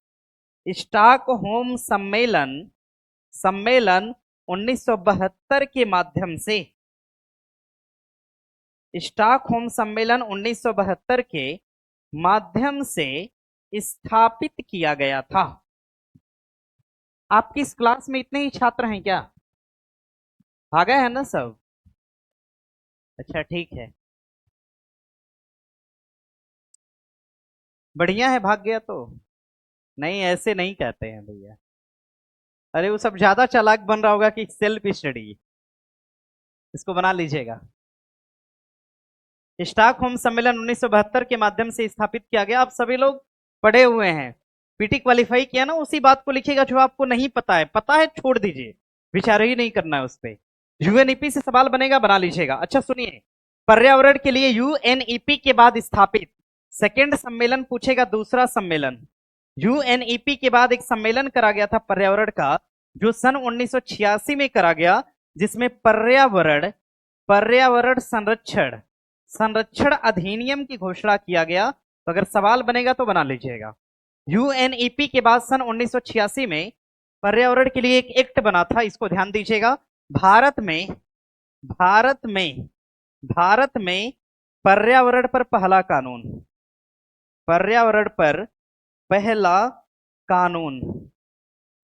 Speaker 1: स्टॉकहोम सम्मेलन, सम्मेलन 1972 के माध्यम से, स्टॉकहोम सम्मेलन 1972 के माध्यम से स्थापित किया गया था। आपकी इस क्लास में इतने ही छात्र हैं क्या, आ गए हैं ना सब, अच्छा ठीक है, बढ़िया है, भाग गया तो नहीं, ऐसे नहीं कहते हैं भैया। अरे वो सब ज्यादा चालाक बन रहा होगा कि सेल्फ स्टडी, इसको बना लीजिएगा। स्टॉकहोम सम्मेलन 1972 के माध्यम से स्थापित किया गया। आप सभी लोग पढ़े हुए हैं पीटी क्वालिफाई किया ना, उसी बात को लिखिएगा जो आपको नहीं पता है छोड़ दीजिए, विचार ही नहीं करना है उस पर। यूएनईपी से सवाल बनेगा, बना लीजिएगा। अच्छा सुनिए, पर्यावरण के लिए यूएनईपी के बाद स्थापित सेकेंड सम्मेलन पूछेगा, दूसरा सम्मेलन। यूएनईपी के बाद एक सम्मेलन करा गया था पर्यावरण का, जो सन 1986 में करा गया, जिसमें पर्यावरण पर्यावरण संरक्षण संरक्षण अधिनियम की घोषणा किया गया। तो अगर सवाल बनेगा तो बना लीजिएगा। यूएनईपी के बाद सन 1986 में पर्यावरण के लिए एक एक्ट बना था, इसको ध्यान दीजिएगा। भारत में भारत में भारत में पर्यावरण पर पहला कानून, पर्यावरण पर पहला कानून,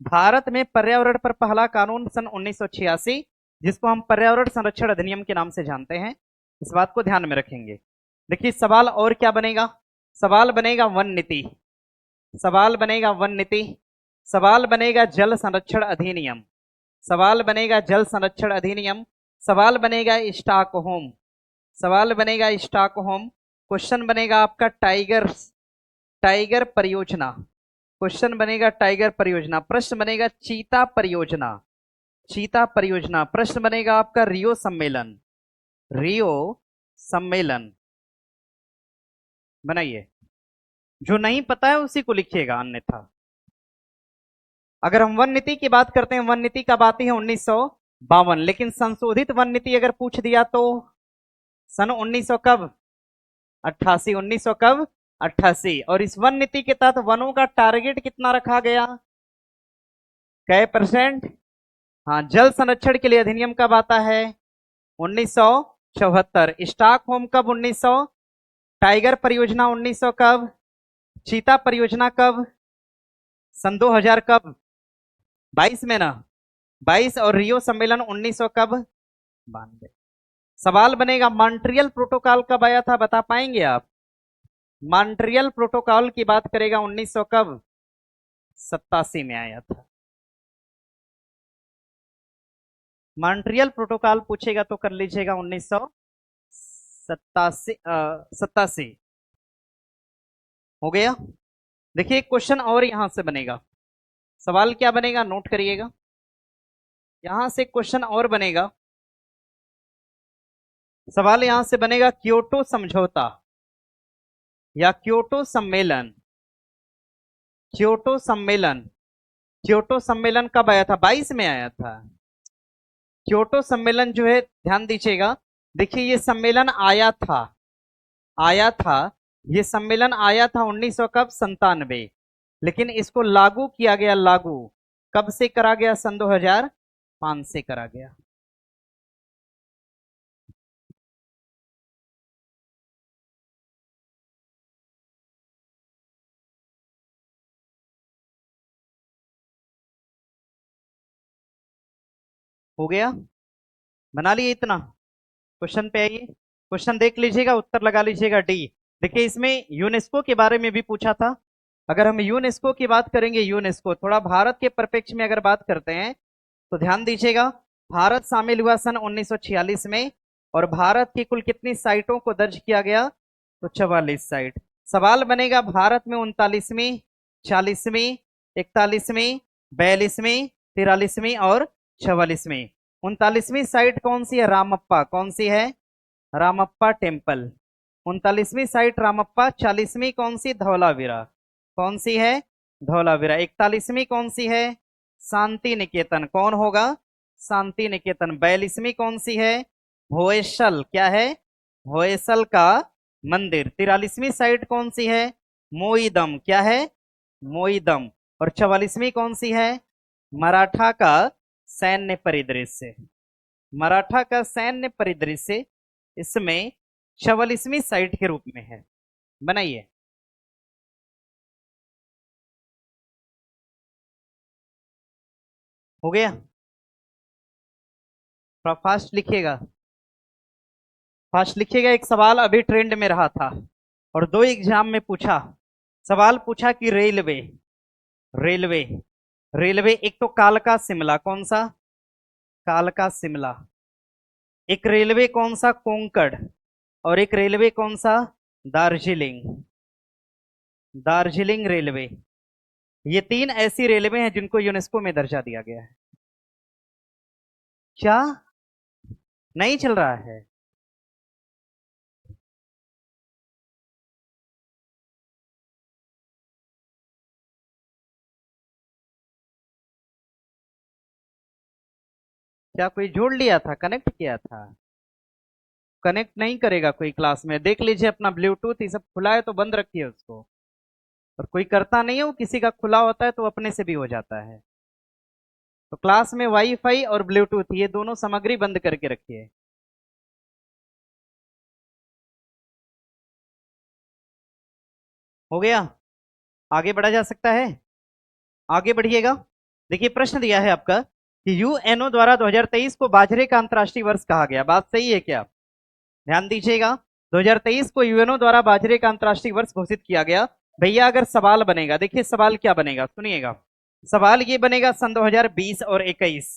Speaker 1: भारत में पर्यावरण पर पहला कानून सन 1986, जिसको हम पर्यावरण संरक्षण अधिनियम के नाम से जानते हैं। इस बात को ध्यान में रखेंगे। देखिए सवाल और क्या बनेगा, सवाल बनेगा वन नीति, सवाल बनेगा वन नीति, सवाल बनेगा जल संरक्षण अधिनियम, सवाल बनेगा जल संरक्षण अधिनियम, सवाल बनेगा स्टॉकहोम, सवाल बनेगा स्टॉकहोम, क्वेश्चन बनेगा आपका टाइगर परियोजना, क्वेश्चन बनेगा टाइगर परियोजना, प्रश्न बनेगा चीता परियोजना, चीता परियोजना, प्रश्न बनेगा आपका रियो सम्मेलन, रियो सम्मेलन। बनाइए, जो नहीं पता है उसी को लिखिएगा, अन्यथा। अगर हम वन नीति की बात करते हैं, वन नीति कब आती है, 1952, लेकिन संशोधित वन नीति अगर पूछ दिया तो सन 1900 कब, 88, 1900 कब, 88। और इस वन नीति के तहत वनों का टारगेट कितना रखा गया, कै %? हाँ, जल संरक्षण के लिए अधिनियम कब आता है, 1974। स्टॉकहोम कब, 1900। टाइगर परियोजना 1900 कब, चीता परियोजना कब, सन 2000 कब, 22 में ना, 22। और रियो सम्मेलन 1900 कब, 92। सवाल बनेगा मॉन्ट्रियल प्रोटोकॉल कब आया था, बता पाएंगे आप? मॉन्ट्रियल प्रोटोकॉल की बात करेगा 1900 कब, 87 में आया था। मॉन्ट्रियल प्रोटोकॉल पूछेगा तो कर लीजिएगा 1987 हो गया। देखिए क्वेश्चन और यहां से बनेगा, सवाल क्या बनेगा नोट करिएगा, यहां से क्वेश्चन और बनेगा। सवाल यहां से बनेगा क्योटो समझौता या क्योटो सम्मेलन, क्योटो सम्मेलन, क्योटो सम्मेलन कब आया था, 22 में आया था। क्योटो सम्मेलन जो है ध्यान दीजिएगा, देखिए ये सम्मेलन आया था ये सम्मेलन आया था 1900 कब, 97। लेकिन इसको लागू किया गया, लागू कब से करा गया, सन 2005 से करा गया। हो गया, बना लिए इतना। क्वेश्चन पे आइए, क्वेश्चन देख लीजिएगा, उत्तर लगा लीजिएगा डी। देखिए इसमें यूनेस्को के बारे में भी पूछा था। अगर हम यूनेस्को की बात करेंगे, यूनेस्को थोड़ा भारत के परिप्रेक्ष्य में अगर बात करते हैं तो ध्यान दीजिएगा, भारत शामिल हुआ सन 1946 में, और भारत की कुल कितनी साइटों को दर्ज किया गया, तो 44 साइट। सवाल बनेगा भारत में 39वीं, 40वीं, 41वीं, 42वीं, 43वीं और 44वीं। 39वीं साइट कौन सी है, रामप्पा, कौन सी है, रामप्पा टेम्पल। 39वीं साइट रामप्पा। 40वीं कौन सी, धौलावीरा, कौन सी है, धौलावीरा। 41वीं कौन सी है, शांति निकेतन, कौन होगा, शांति निकेतन। 42वीं कौन सी है, होयसल, क्या है, होयसल का मंदिर। 43वीं साइट कौन सी है, मोईदम, क्या है, मोईदम। और 44वीं कौन सी है, मराठा का सैन्य परिदृश्य, मराठा का सैन्य परिदृश्य इसमें 44वीं साइट के रूप में है। बनाइए, हो गया, थोड़ा फास्ट लिखिएगा, फास्ट लिखिएगा। एक सवाल अभी ट्रेंड में रहा था और 2 एग्जाम में पूछा, सवाल पूछा कि रेलवे, रेलवे, रेलवे, एक तो कालका शिमला, कौन सा, कालका शिमला। एक रेलवे कौन सा, कोंकण। और एक रेलवे कौन सा, दार्जिलिंग, दार्जिलिंग रेलवे। ये 3 ऐसी रेलवे हैं जिनको यूनेस्को में दर्जा दिया गया है। क्या नहीं चल रहा है? क्या कोई जोड़ लिया था, कनेक्ट किया था? कनेक्ट नहीं करेगा कोई क्लास में, देख लीजिए अपना ब्लूटूथ ये सब खुला है तो बंद रखिए उसको। और कोई करता नहीं है, वो किसी का खुला होता है तो अपने से भी हो जाता है। तो क्लास में वाईफाई और ब्लूटूथ ये दोनों सामग्री बंद करके रखिए। हो गया? आगे बढ़ा जा सकता है? आगे बढ़िएगा। देखिए प्रश्न दिया है आपका कि यूएनओ द्वारा 2023 को बाजरे का अंतर्राष्ट्रीय वर्ष कहा गया, बात सही है क्या? ध्यान दीजिएगा, 2023 को यूएनओ द्वारा बाजरे का अंतर्राष्ट्रीय वर्ष घोषित किया गया। भैया अगर सवाल बनेगा, देखिए सवाल क्या बनेगा, सुनिएगा। सवाल ये बनेगा सन 2020 और 21,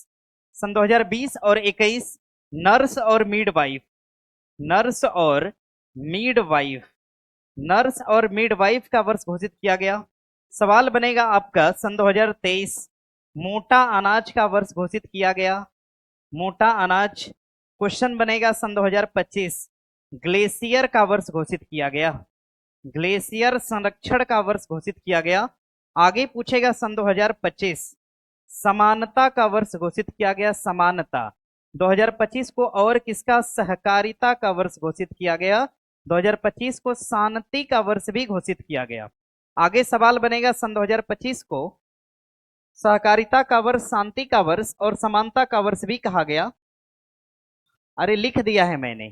Speaker 1: सन 2020 और 21 नर्स और मिडवाइफ, नर्स और मिडवाइफ, नर्स और मिडवाइफ का वर्ष घोषित किया गया। सवाल बनेगा आपका सन 2023 मोटा अनाज का वर्ष घोषित किया गया, मोटा अनाज। क्वेश्चन बनेगा सन 2025 ग्लेशियर का वर्ष घोषित किया गया, ग्लेशियर संरक्षण का वर्ष घोषित किया गया। आगे पूछेगा सन 2025 समानता का वर्ष घोषित किया गया, समानता। 2025 को और किसका? सहकारिता का वर्ष घोषित किया गया। 2025 को शांति का वर्ष भी घोषित किया गया। आगे सवाल बनेगा सन 2025 को सहकारिता का वर्ष, शांति का वर्ष और समानता का वर्ष भी कहा गया। अरे लिख दिया है मैंने,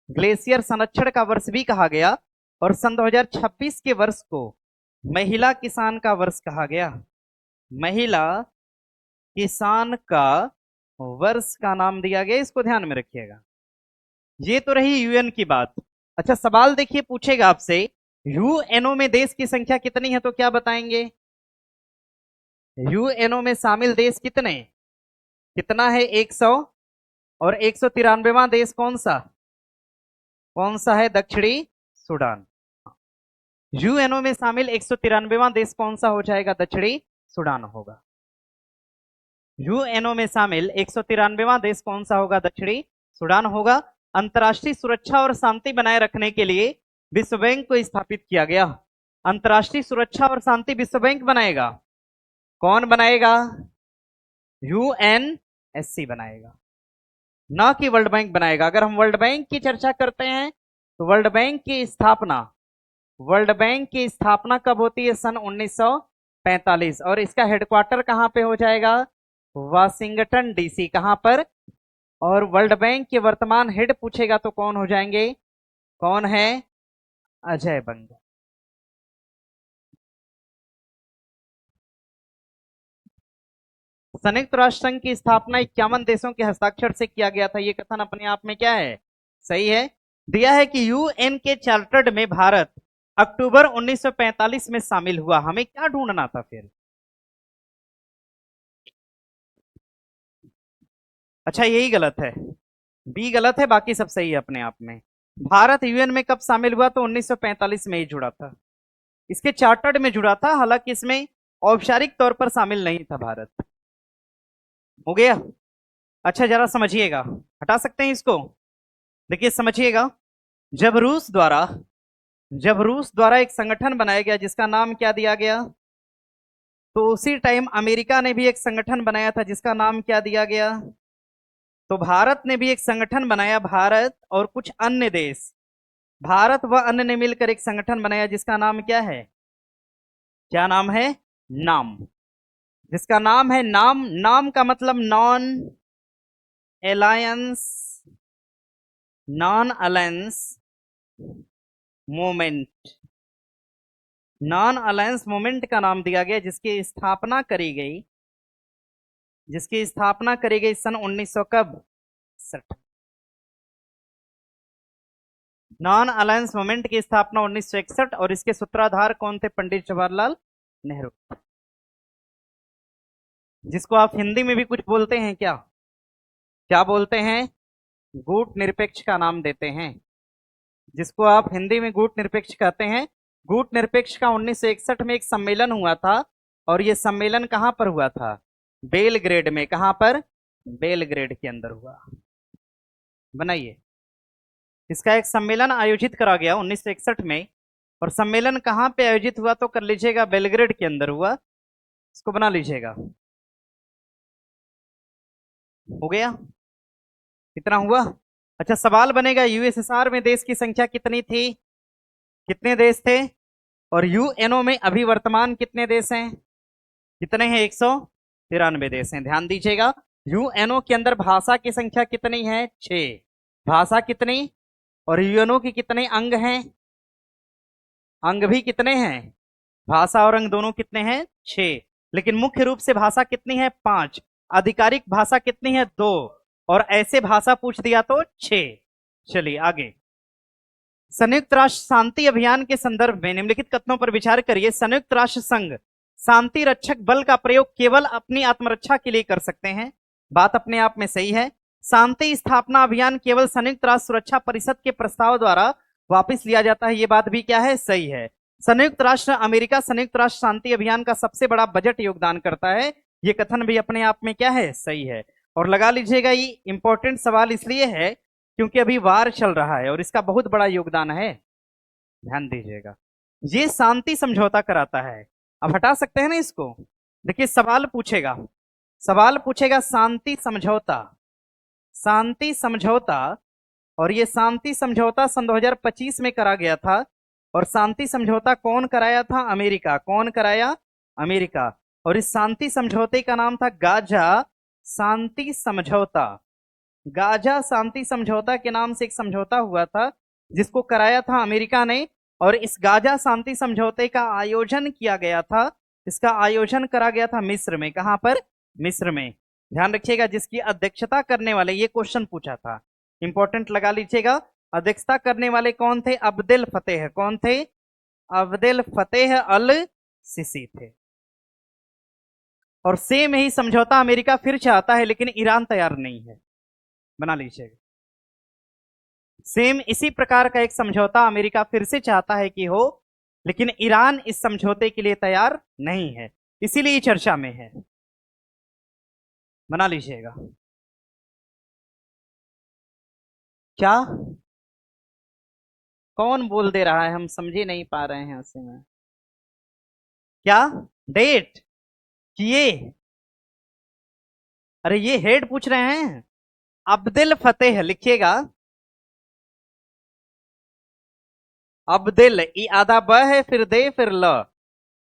Speaker 1: ग्लेशियर संरक्षण का वर्ष भी कहा गया। और सन 2026 के वर्ष को महिला किसान का वर्ष कहा गया, महिला किसान का वर्ष का नाम दिया गया, इसको ध्यान में रखिएगा। ये तो रही यूएन की बात। अच्छा सवाल देखिए पूछेगा आपसे यूएनओ में देश की संख्या कितनी है, तो क्या बताएंगे? यूएनओ में शामिल देश कितने, कितना है? 100। और 193वां देश कौन सा, कौन सा है? दक्षिणी सूडान। यूएनओ में शामिल 193वां देश कौन सा हो जाएगा? दक्षिणी सूडान होगा। यूएनओ में शामिल 193वां देश कौन सा होगा? दक्षिणी सूडान होगा। अंतर्राष्ट्रीय सुरक्षा और शांति बनाए रखने के लिए विश्व बैंक को स्थापित किया गया। अंतर्राष्ट्रीय सुरक्षा और शांति विश्व बैंक बनाएगा, कौन बनाएगा? यूएनएससी बनाएगा, ना कि वर्ल्ड बैंक बनाएगा। अगर हम वर्ल्ड बैंक की चर्चा करते हैं तो वर्ल्ड बैंक की स्थापना, वर्ल्ड बैंक की स्थापना कब होती है? सन 1945। और इसका हेडक्वार्टर कहां पे हो जाएगा? Washington DC. कहां पर? और वर्ल्ड बैंक के वर्तमान हेड पूछेगा तो कौन हो जाएंगे? कौन है? अजय बंगा। संयुक्त राष्ट्र संघ की स्थापना 51 देशों के हस्ताक्षर से किया गया था। ये कथन अपने आप में क्या है? सही है। दिया है कि यूएन के चार्टर्ड में भारत अक्टूबर 1945 में शामिल हुआ। हमें क्या ढूंढना था फिर? अच्छा यही गलत है, बी गलत है, बाकी सब सही है अपने आप में। भारत यूएन में कब शामिल हुआ? तो 1945 में ही जुड़ा था, इसके चार्टर्ड में जुड़ा था, हालांकि इसमें औपचारिक तौर पर शामिल नहीं था भारत। हो गया? अच्छा जरा समझिएगा, हटा सकते हैं इसको। देखिए समझिएगा, जब रूस द्वारा एक संगठन बनाया गया जिसका नाम क्या दिया गया, तो उसी टाइम अमेरिका ने भी एक संगठन बनाया था जिसका नाम क्या दिया गया। तो भारत ने भी एक संगठन बनाया, भारत और कुछ अन्य देश, भारत व अन्य ने मिलकर एक संगठन बनाया जिसका नाम क्या है? क्या नाम है? नाम। जिसका नाम है नाम। नाम का मतलब non alliance, non alliance movement, non alliance movement का नाम दिया गया, जिसकी स्थापना करी गई, जिसकी स्थापना करी गई सन 1900 कब? 60। नॉन अलायंस मूवमेंट की स्थापना 1961 और इसके सूत्रधार कौन थे? पंडित जवाहरलाल नेहरू, जिसको आप हिंदी में भी कुछ बोलते हैं क्या? क्या बोलते हैं? गुट निरपेक्ष का नाम देते हैं, जिसको आप हिंदी में गुट निरपेक्ष कहते हैं। गुट निरपेक्ष का 1961 में एक सम्मेलन हुआ था और ये सम्मेलन कहां पर हुआ था? बेलग्रेड में। कहां पर? बेलग्रेड के अंदर हुआ। बनाइए। इसका एक सम्मेलन आयोजित करा गया 1961 में, और सम्मेलन कहां पे आयोजित हुआ तो कर लीजिएगा, बेलग्रेड के अंदर हुआ। इसको बना लीजिएगा। हो गया? कितना हुआ? अच्छा, सवाल बनेगा यूएसएसआर में देश की संख्या कितनी थी? कितने देश थे? और यूएनओ में अभी वर्तमान कितने देश हैं? कितने हैं? 193 देश हैं। ध्यान दीजिएगा, यूएनओ के अंदर भाषा की संख्या कितनी है? 6। भाषा कितनी? और यूएनओ के कितने अंग हैं? अंग भी कितने हैं? भाषा और अंग दोनों कितने हैं? 6। लेकिन मुख्य रूप से भाषा कितनी है? 5। आधिकारिक भाषा कितनी है? 2। और ऐसे भाषा पूछ दिया तो 6। चलिए आगे। संयुक्त राष्ट्र शांति अभियान के संदर्भ में निम्नलिखित कथनों पर विचार करिए। संयुक्त राष्ट्र संघ शांति रक्षक बल का प्रयोग केवल अपनी आत्मरक्षा के लिए कर सकते हैं। बात अपने आप में सही है। शांति स्थापना अभियान केवल संयुक्त राष्ट्र सुरक्षा परिषद के प्रस्ताव द्वारा वापस लिया जाता है। ये बात भी क्या है? सही है। संयुक्त राष्ट्र अमेरिका संयुक्त राष्ट्र शांति अभियान का सबसे बड़ा बजट योगदान करता है। ये कथन भी अपने आप में क्या है? सही है। और लगा लीजिएगा, ये इंपॉर्टेंट सवाल इसलिए है क्योंकि अभी वार चल रहा है और इसका बहुत बड़ा योगदान है। ध्यान दीजिएगा, ये शांति समझौता कराता है। अब हटा सकते हैं ना इसको। देखिए सवाल पूछेगा, सवाल पूछेगा शांति समझौता, शांति समझौता। और ये शांति समझौता सन 2025 में करा गया था। और शांति समझौता कौन कराया था? अमेरिका। कौन कराया? अमेरिका। और इस शांति समझौते का नाम था गाजा शांति समझौता। गाजा शांति समझौता के नाम से एक समझौता हुआ था जिसको कराया था अमेरिका ने। और इस गाजा शांति समझौते का आयोजन किया गया था, इसका आयोजन करा गया था मिस्र में। कहां पर? मिस्र में। ध्यान रखिएगा, जिसकी अध्यक्षता करने वाले, ये क्वेश्चन पूछा था, इंपॉर्टेंट लगा लीजिएगा। अध्यक्षता करने वाले कौन थे? Abdel Fattah. कौन थे? अब्देल फतेह अल सीसी थे। और सेम ही समझौता अमेरिका फिर चाहता है लेकिन ईरान तैयार नहीं है। बना लीजिएगा, सेम इसी प्रकार का एक समझौता अमेरिका फिर से चाहता है कि हो, लेकिन ईरान इस समझौते के लिए तैयार नहीं है, इसीलिए चर्चा में है। बना लीजिएगा। क्या? कौन बोल दे रहा है? हम समझे नहीं पा रहे हैं उसे में। क्या डेट किए? अरे ये हेड पूछ रहे हैं। अब्देल फतेह लिखिएगा, अब्देल, ई आधा ब है फिर दे फिर ल,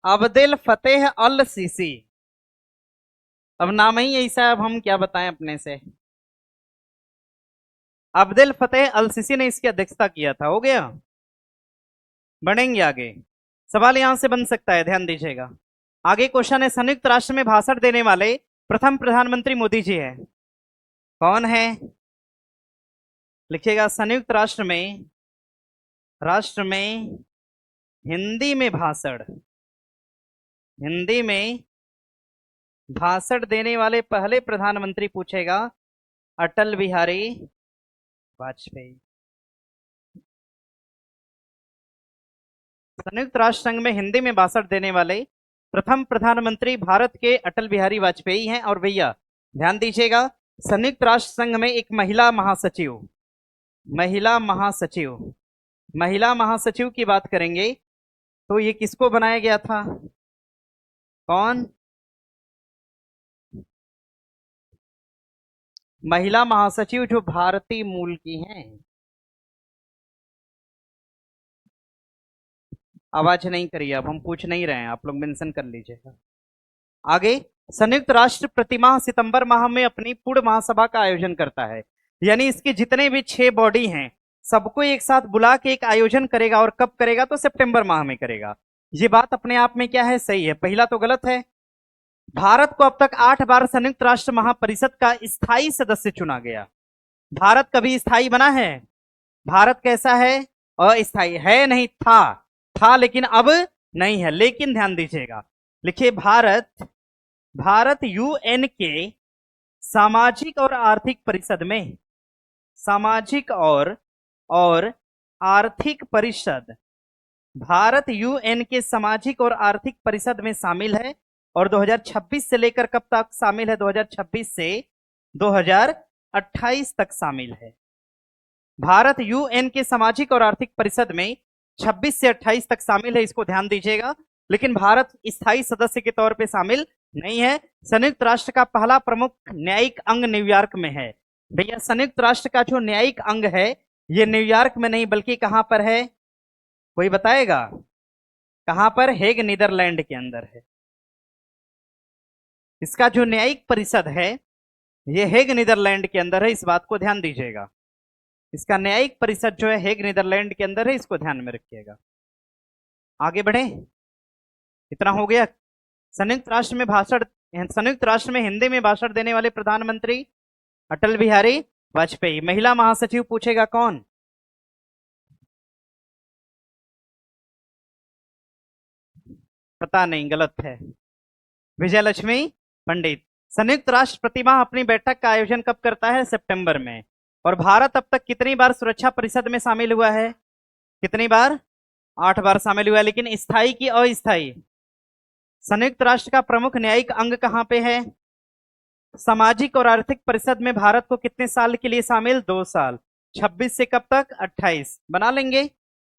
Speaker 1: अब्देल फतेह अल सीसी। अब नाम ही ऐसा, अब हम क्या बताएं अपने से। अब्देल फतेह अल सीसी ने इसकी अध्यक्षता किया था। हो गया? बढ़ेंगे आगे। सवाल यहां से बन सकता है, ध्यान दीजिएगा। आगे क्वेश्चन है, संयुक्त राष्ट्र में भाषण देने वाले प्रथम प्रधानमंत्री मोदी जी हैं। कौन है? लिखिएगा, संयुक्त राष्ट्र में हिंदी में भाषण, हिंदी में भाषण देने वाले पहले प्रधानमंत्री पूछेगा अटल बिहारी वाजपेयी। संयुक्त राष्ट्र संघ में हिंदी में भाषण देने वाले प्रथम प्रधानमंत्री भारत के अटल बिहारी वाजपेयी हैं। और भैया ध्यान दीजिएगा, संयुक्त राष्ट्र संघ में एक महिला महासचिव, महिला महासचिव, महिला महासचिव की बात करेंगे तो ये किसको बनाया गया था? कौन? महिला महासचिव जो भारतीय मूल की हैं। आवाज नहीं करिए, अब हम पूछ नहीं रहे हैं, आप लोग मेंशन कर लीजिएगा। आगे, संयुक्त राष्ट्र प्रतिमाह सितंबर माह में अपनी पूर्ण महासभा का आयोजन करता है। यानी इसके जितने भी 6 बॉडी हैं सबको एक साथ बुला के एक आयोजन करेगा। और कब करेगा? तो सितंबर माह में करेगा। ये बात अपने आप में क्या है? सही है। पहला तो गलत है। भारत को अब तक 8 बार संयुक्त राष्ट्र महापरिषद का स्थायी सदस्य चुना गया। भारत कभी स्थायी बना है? भारत कैसा है? अस्थायी है। नहीं, था लेकिन अब नहीं है। लेकिन ध्यान दीजिएगा, लिखिए भारत यूएन के सामाजिक और आर्थिक परिषद में, सामाजिक और आर्थिक परिषद, भारत यूएन के सामाजिक और आर्थिक परिषद में शामिल है। और 2026 से लेकर कब तक शामिल है? 2026 से 2028 तक शामिल है। भारत यूएन के सामाजिक और आर्थिक परिषद में 26 से 28 तक शामिल है, इसको ध्यान दीजिएगा। लेकिन भारत स्थायी सदस्य के तौर पे शामिल नहीं है। संयुक्त राष्ट्र का पहला प्रमुख न्यायिक अंग न्यूयॉर्क में है। भैया संयुक्त राष्ट्र का जो न्यायिक अंग है ये न्यूयॉर्क में नहीं बल्कि कहां पर है? कोई बताएगा कहां पर? हेग नीदरलैंड के अंदर है। इसका जो न्यायिक परिषद है ये हेग नीदरलैंड के अंदर है, इस बात को ध्यान दीजिएगा। इसका न्यायिक परिषद जो है हेग नीदरलैंड के अंदर है, इसको ध्यान में रखिएगा। आगे बढ़े, इतना हो गया। संयुक्त राष्ट्र में हिंदी में भाषण देने वाले प्रधानमंत्री अटल बिहारी वाजपेयी। महिला महासचिव पूछेगा कौन? पता नहीं, गलत है, विजयलक्ष्मी पंडित। संयुक्त राष्ट्र प्रतिमाह अपनी बैठक का आयोजन कब करता है? सितंबर में। और भारत अब तक कितनी बार सुरक्षा परिषद में शामिल हुआ है? कितनी बार? 8 बार शामिल हुआ है। लेकिन स्थायी की अस्थायी? संयुक्त राष्ट्र का प्रमुख न्यायिक अंग कहां पे है? सामाजिक और आर्थिक परिषद में भारत को कितने साल के लिए शामिल? 2 साल। 26 से कब तक? 28। बना लेंगे।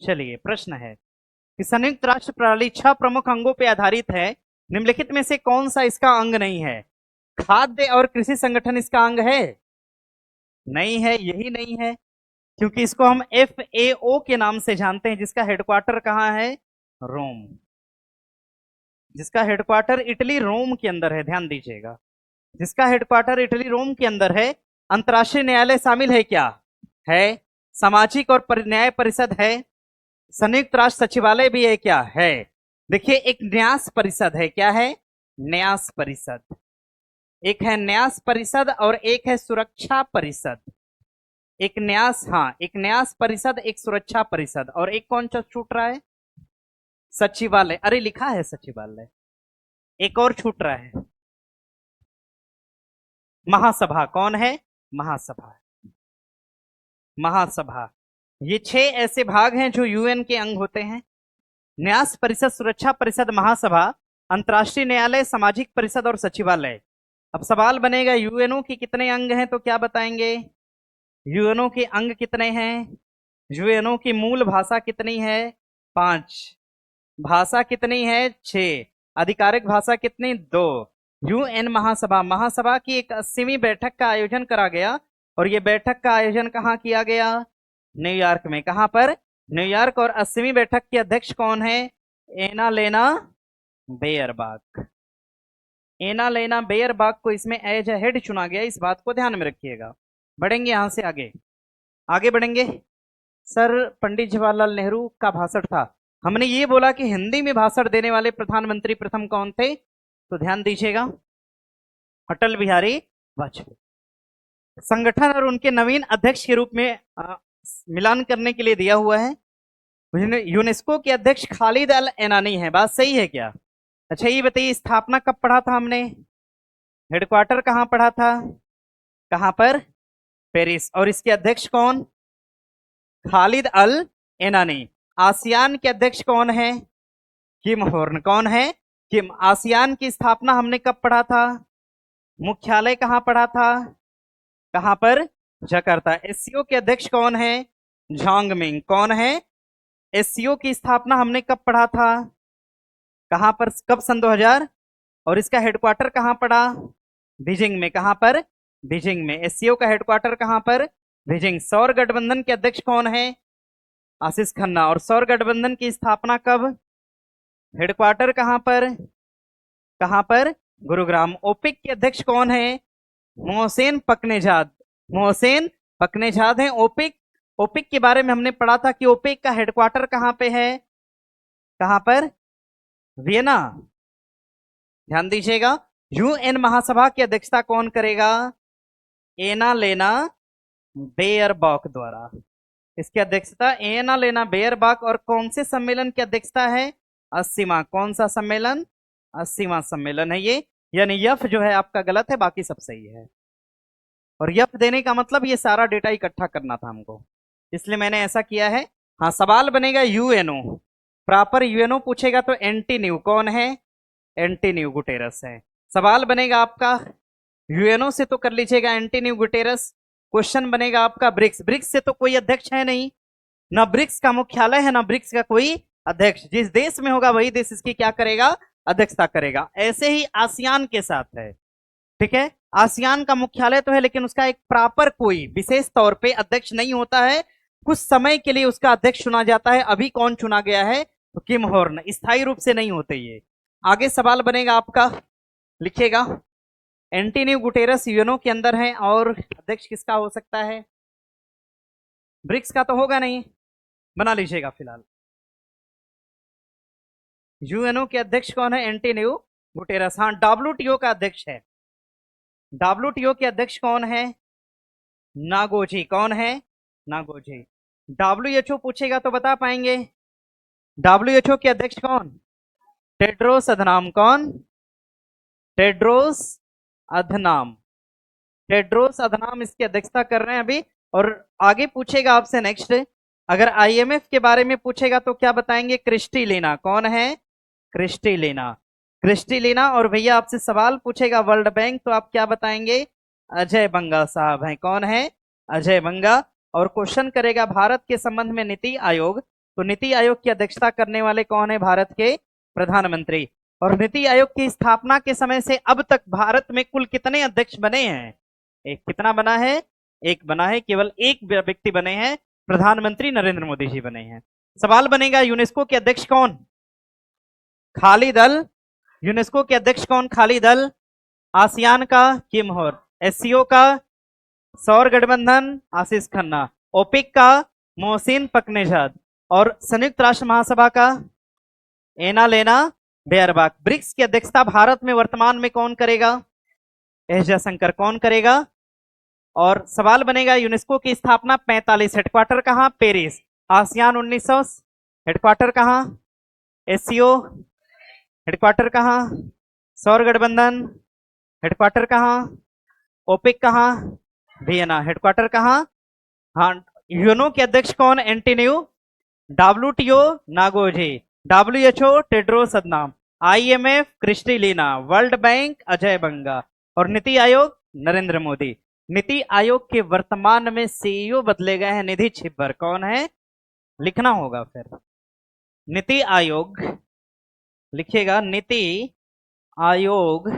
Speaker 1: चलिए, प्रश्न है कि संयुक्त राष्ट्र प्रणाली 6 प्रमुख अंगों पर आधारित है, निम्नलिखित में से कौन सा इसका अंग नहीं है? खाद्य और कृषि संगठन इसका अंग है? नहीं है, यही नहीं है, क्योंकि इसको हम FAO के नाम से जानते हैं, जिसका हेडक्वार्टर कहां है? रोम। जिसका हेडक्वार्टर इटली रोम के अंदर है, ध्यान दीजिएगा, जिसका हेडक्वार्टर इटली रोम के अंदर है। अंतर्राष्ट्रीय न्यायालय शामिल है क्या? है। सामाजिक और न्याय परिषद है। संयुक्त राष्ट्र सचिवालय भी है क्या? है। देखिए, एक न्यास परिषद है। क्या है? न्यास परिषद। एक है न्यास परिषद और एक है सुरक्षा परिषद। एक न्यास, हाँ, एक न्यास परिषद, एक सुरक्षा परिषद, और एक कौन सा छूट रहा है? सचिवालय। अरे लिखा है सचिवालय, एक और छूट रहा है, महासभा। कौन है? महासभा। महासभा। ये 6 ऐसे भाग हैं जो यूएन के अंग होते हैं। न्यास परिषद, सुरक्षा परिषद, महासभा, अंतर्राष्ट्रीय न्यायालय, सामाजिक परिषद और सचिवालय। अब सवाल बनेगा यूएनओ के कितने अंग हैं, तो क्या बताएंगे? यूएनओ के अंग कितने हैं? यूएनओ की मूल भाषा कितनी है? 5। भाषा कितनी है? 6। आधिकारिक भाषा कितनी? 2। यूएन महासभा। महासभा की एक 80वीं बैठक का आयोजन करा गया, और यह बैठक का आयोजन कहाँ किया गया? न्यूयॉर्क में। कहां पर? न्यूयॉर्क। और 80वीं बैठक के अध्यक्ष कौन है? एना लेना बेयरबाक। एना लेना बेयरबाक को इसमें एज ए हेड चुना गया, इस बात को ध्यान में रखिएगा। बढ़ेंगे यहां से आगे, आगे बढ़ेंगे। सर, पंडित जवाहरलाल नेहरू का भाषण था। हमने ये बोला कि हिंदी में भाषण देने वाले प्रधानमंत्री प्रथम कौन थे, तो ध्यान दीजिएगा, अटल बिहारी वाजपेयी। संगठन और उनके नवीन अध्यक्ष के रूप में मिलान करने के लिए दिया हुआ है। यूनेस्को के अध्यक्ष खालिद अल एनानी है। बात सही है क्या? अच्छा, ये बताइए, स्थापना कब पढ़ा था हमने? हेडक्वार्टर कहां पढ़ा था? कहां पर? पेरिस। और इसके अध्यक्ष कौन? खालिद अल एनानी। आसियान के अध्यक्ष कौन है? किम हॉर्न। कौन है? किम। आसियान की स्थापना हमने कब पढ़ा था? मुख्यालय कहां पढ़ा था? कहां पर? जकार्ता। एससीओ के अध्यक्ष कौन है? झांग मिंग। कौन है? एससीओ की स्थापना हमने कब पढ़ा था? कहां पर? कब? सन 2000। और इसका हेडक्वार्टर कहां पड़ा? बीजिंग में। कहां पर? बीजिंग में। एससीओ का हेडक्वार्टर कहां पर? बीजिंग। सौर गठबंधन के अध्यक्ष कौन है? आशीष खन्ना। और सौर गठबंधन की स्थापना कब? हेडक्वार्टर कहां पर? कहां पर? गुरुग्राम। ओपेक के अध्यक्ष कौन है? मोहसेन पकनेजाद। मोहसेन पकनेजाद है ओपेक। ओपेक के बारे में हमने पढ़ा था कि ओपेक का हेडक्वार्टर कहां पे है? कहां पर? वियना। ध्यान दीजिएगा। यूएन महासभा की अध्यक्षता कौन करेगा? एना लेना बेयरबॉक द्वारा। इसकी अध्यक्षता एना लेना बेयरबॉक। और कौन से सम्मेलन की अध्यक्षता है? 80वां। कौन सा सम्मेलन? 80वां सम्मेलन है ये। यानी यफ जो है आपका गलत है, बाकी सब सही है। और यफ देने का मतलब ये सारा डेटा इकट्ठा करना था हमको, इसलिए मैंने ऐसा किया है। हाँ, सवाल बनेगा यूएनओ। प्रॉपर यूएनओ पूछेगा तो एंटी न्यू कौन है? एंटोनियो गुटेरस है। सवाल बनेगा आपका यूएनओ से तो कर लीजिएगा एंटोनियो गुटेरस। क्वेश्चन बनेगा आपका ब्रिक्स, ब्रिक्स से तो कोई अध्यक्ष है नहीं, ना ब्रिक्स का मुख्यालय है ना ब्रिक्स का कोई अध्यक्ष। जिस देश में होगा वही देश इसकी क्या करेगा, अध्यक्षता करेगा। ऐसे ही आसियान के साथ है, ठीक है। आसियान का मुख्यालय तो है लेकिन उसका एक प्रॉपर कोई विशेष तौर पे अध्यक्ष नहीं होता है, कुछ समय के लिए उसका अध्यक्ष चुना जाता है। अभी कौन चुना गया है, तो किम हॉर्न, स्थायी रूप से नहीं होते ये। आगे सवाल बनेगा आपका, लिखिएगा एंटोनियो गुटेरस यूएनओ के अंदर है और अध्यक्ष किसका हो सकता है, ब्रिक्स का तो होगा नहीं, बना लीजिएगा फिलहाल। यूएनओ के अध्यक्ष कौन है, एंटोनियो गुटेरस। हाँ, डब्ल्यूटीओ का अध्यक्ष है, डब्ल्यूटीओ के अध्यक्ष कौन है, नागोजी। कौन है, नागोजी। डब्ल्यूएचओ पूछेगा तो बता पाएंगे, डब्ल्यूएचओ के अध्यक्ष कौन, टेड्रोस अधनाम। कौन, टेड्रोस अधनाम, टेड्रोस अधनाम इसकी अध्यक्षता कर रहे हैं अभी। और आगे पूछेगा आपसे नेक्स्ट, अगर आईएमएफ के बारे में पूछेगा तो क्या बताएंगे, क्रिस्टलिना। कौन है, क्रिस्टलिना, क्रिस्टलिना। और भैया आपसे सवाल पूछेगा वर्ल्ड बैंक तो आप क्या बताएंगे, अजय बंगा साहब हैं। कौन है, अजय बंगा। और क्वेश्चन करेगा भारत के संबंध में नीति आयोग, तो नीति आयोग की अध्यक्षता करने वाले कौन है, भारत के प्रधानमंत्री। और नीति आयोग की स्थापना के समय से अब तक भारत में कुल कितने अध्यक्ष बने हैं, एक कितना बना है, एक बना है, केवल एक व्यक्ति बने हैं, प्रधानमंत्री नरेंद्र मोदी जी बने हैं। सवाल बनेगा यूनेस्को के अध्यक्ष कौन, खालिद अल, यूनेस्को के अध्यक्ष कौन, खालिद अल। आसियान का किम हॉर्न, एससीओ का सौर गठबंधन आशीष खन्ना, ओपिक का मोहसिन पकनेजाद, और संयुक्त राष्ट्र महासभा का एना लेना बेयरबाक। ब्रिक्स की अध्यक्षता भारत में वर्तमान में कौन करेगा, एस जयशंकर। कौन करेगा। और सवाल बनेगा यूनेस्को की स्थापना 45, हेडक्वार्टर कहां, पेरिस। आसियान 1900, हेडक्वार्टर कहां, एससीओ, हेडक्वार्टर कहां, सौर गठबंधन, हेडक्वार्टर कहां, ओपेक कहां, वियना, हेडक्वार्टर कहां। हाँ, यूएनओ के अध्यक्ष कौन, Antonio, WTO Ngozi, WHO Tedros Adhanom, IMF Kristalina, World Bank Ajay Banga, और नीति आयोग नरेंद्र मोदी। नीति आयोग के वर्तमान में सीईओ बदले गए हैं, निधि छिब्बर। कौन है, लिखना होगा फिर, नीति आयोग लिखिएगा, नीति आयोग।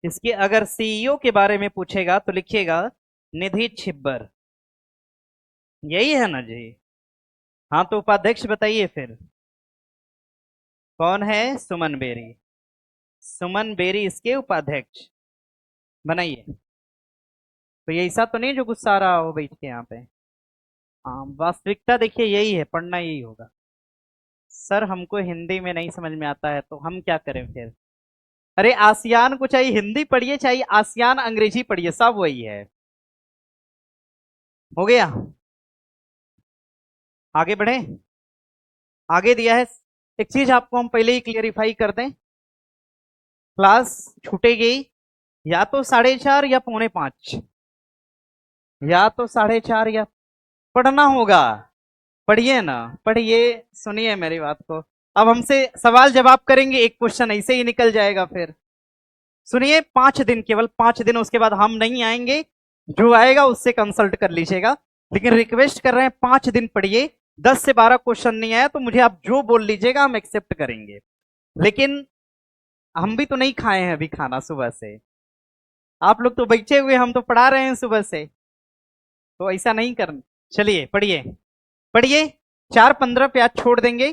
Speaker 1: इसके अगर सीईओ के बारे में पूछेगा तो लिखिएगा निधि छिब्बर, यही है ना जी। हाँ, तो उपाध्यक्ष बताइए फिर कौन है, सुमन बेरी, सुमन बेरी इसके उपाध्यक्ष बनाइए। तो ये ऐसा तो नहीं जो गुस्सा आ रहा हो बैठ के यहाँ पे। हाँ, वास्तविकता देखिए यही है, पढ़ना यही होगा। सर हमको हिंदी में नहीं समझ में आता है तो हम क्या करें फिर। अरे आसियान को चाहिए हिंदी पढ़िए, चाहिए आसियान अंग्रेजी पढ़िए, सब वही है। हो गया, आगे बढ़े। आगे दिया है, एक चीज आपको हम पहले ही क्लियरिफाई कर दें, क्लास छूटेगी या तो 4:30 या 4:45, या तो 4:30 या, पढ़ना होगा, पढ़िए ना, पढ़िए, सुनिए मेरी बात को। अब हमसे सवाल जवाब करेंगे, एक क्वेश्चन ऐसे ही निकल जाएगा फिर। सुनिए, 5 दिन, केवल 5 दिन, उसके बाद हम नहीं आएंगे, जो आएगा उससे कंसल्ट कर लीजिएगा। लेकिन रिक्वेस्ट कर रहे हैं 5 दिन पढ़िए, 10 से 12 क्वेश्चन नहीं आया तो मुझे आप जो बोल लीजिएगा हम एक्सेप्ट करेंगे। लेकिन हम भी तो नहीं खाए हैं अभी खाना सुबह से, आप लोग तो बैठे हुए, हम तो पढ़ा रहे हैं सुबह से, तो ऐसा नहीं करना। चलिए पढ़िए, पढ़िए, 4:15 पे आज छोड़ देंगे,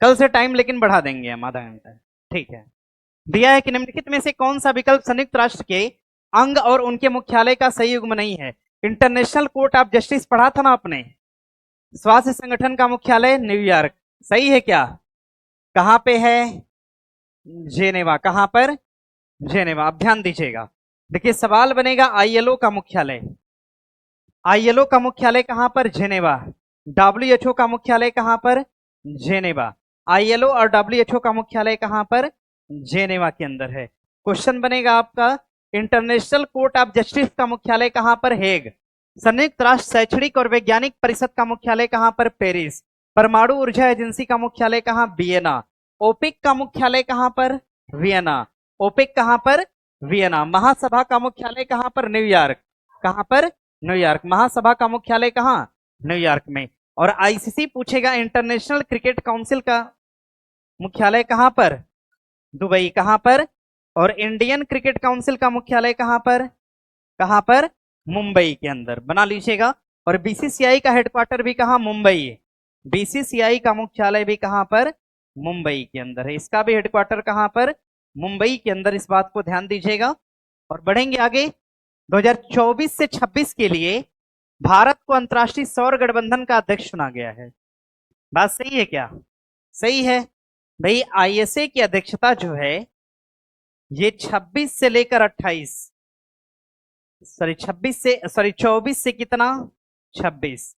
Speaker 1: कल से टाइम लेकिन बढ़ा देंगे हम आधा घंटा, ठीक है। दिया है कि निम्नलिखित में से कौन सा विकल्प संयुक्त राष्ट्र के अंग और उनके मुख्यालय का सही युग्म नहीं है। इंटरनेशनल कोर्ट ऑफ जस्टिस पढ़ा था ना आपने, स्वास्थ्य संगठन का मुख्यालय न्यूयॉर्क, सही है क्या, कहां पे है, जेनेवा। कहां पर, जेनेवा। अब ध्यान दीजिएगा, देखिए सवाल बनेगा आईएलओ का मुख्यालय, आईएलओ का मुख्यालय कहां पर, जेनेवा। डब्ल्यूएचओ का मुख्यालय कहां पर, जेनेवा। आईएलओ और डब्ल्यूएचओ का मुख्यालय कहां पर, जेनेवा के अंदर है। क्वेश्चन बनेगा आपका, इंटरनेशनल कोर्ट ऑफ जस्टिस का मुख्यालय कहां पर, हेग। संयुक्त राष्ट्र शैक्षणिक और वैज्ञानिक परिषद का मुख्यालय कहां पर, पेरिस। परमाणु ऊर्जा एजेंसी का मुख्यालय कहां, वियना। ओपिक का मुख्यालय कहां पर, वियना। ओपेक कहां पर? वियना। महासभा का मुख्यालय कहां पर? न्यूयॉर्क। कहां पर? न्यूयॉर्क। महासभा का मुख्यालय कहां? न्यूयॉर्क में। और आईसीसी पूछेगा इंटरनेशनल क्रिकेट काउंसिल का मुख्यालय कहां पर? दुबई। कहां पर? और इंडियन क्रिकेट काउंसिल का मुख्यालय कहां पर? कहां पर? मुंबई के अंदर, बना लीजिएगा। और बीसीसीआई का हेडक्वार्टर भी कहां? मुंबई है। बीसीसीआई का मुख्यालय भी कहां पर? मुंबई के अंदर है। इसका भी हेडक्वार्टर कहां पर? मुंबई के अंदर। इस बात को ध्यान दीजिएगा। और बढ़ेंगे आगे। 2024 से 26 के लिए भारत को अंतरराष्ट्रीय सौर गठबंधन का अध्यक्ष चुना गया है। बात सही है क्या? सही है भाई। आईएसए की अध्यक्षता जो है ये 26 से लेकर 28, सॉरी 24 से कितना? 26।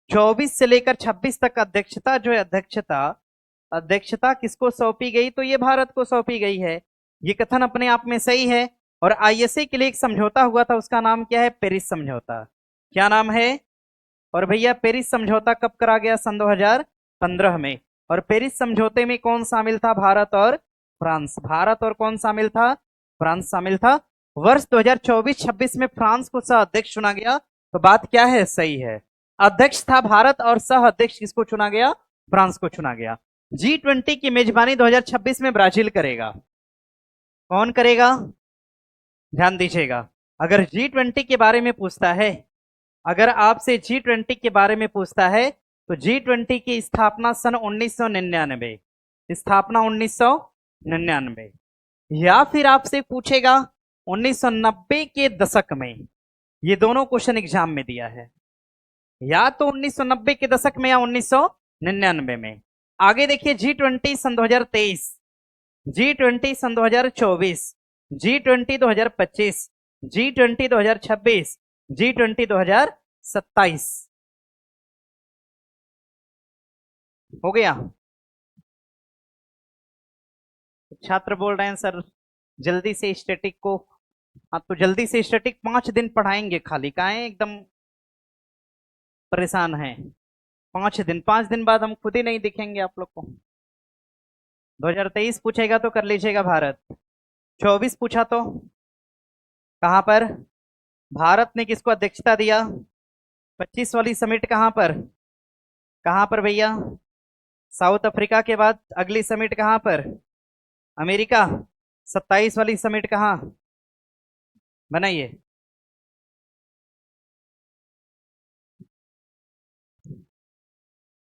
Speaker 1: 24 से लेकर 26 तक अध्यक्षता जो है, अध्यक्षता किसको सौंपी गई? तो ये भारत को सौंपी गई है। ये कथन अपने आप में सही है। और आईएसए के लिए एक समझौता हुआ था, उसका नाम क्या है? पेरिस समझौता। क्या नाम है? और भैया पेरिस समझौता कब करा गया? सन 2015 में। और पेरिस समझौते में कौन शामिल था? भारत और फ्रांस। भारत और कौन शामिल था? फ्रांस शामिल था। वर्ष 2024-26 में फ्रांस को सह अध्यक्ष चुना गया। तो बात क्या है? सही है। अध्यक्ष था भारत और सह अध्यक्ष किसको चुना गया? फ्रांस को चुना गया। G20 की मेजबानी 2026 में ब्राजील करेगा। कौन करेगा? ध्यान दीजिएगा। अगर G20 के बारे में पूछता है, अगर आपसे G20 के बारे में पूछता है तो G20 की स्थापना सन 1999, स्थापना 1999। या फिर आपसे पूछेगा 1990 के दशक में। ये दोनों क्वेश्चन एग्जाम में दिया है, या तो 1990 के दशक में या 1999 में। आगे देखिए G20 सन 2023, G20 सन 2024, G20 2025, G20 2026, G20 2027 हो गया। छात्र बोल रहे हैं सर जल्दी से स्टैटिक को। हाँ तो जल्दी से स्टैटिक 5 दिन पढ़ाएंगे, खाली काहे एकदम परेशान है। 5 दिन बाद हम खुद ही नहीं दिखेंगे आप लोग को। 2023 पूछेगा तो कर लीजिएगा भारत। 24 पूछा तो कहां पर? भारत ने किसको अध्यक्षता दिया? 25 वाली समिट कहां पर? कहां पर भैया? साउथ अफ्रीका के बाद अगली समिट कहां पर? अमेरिका। 27 वाली समिट कहां? बनाइए।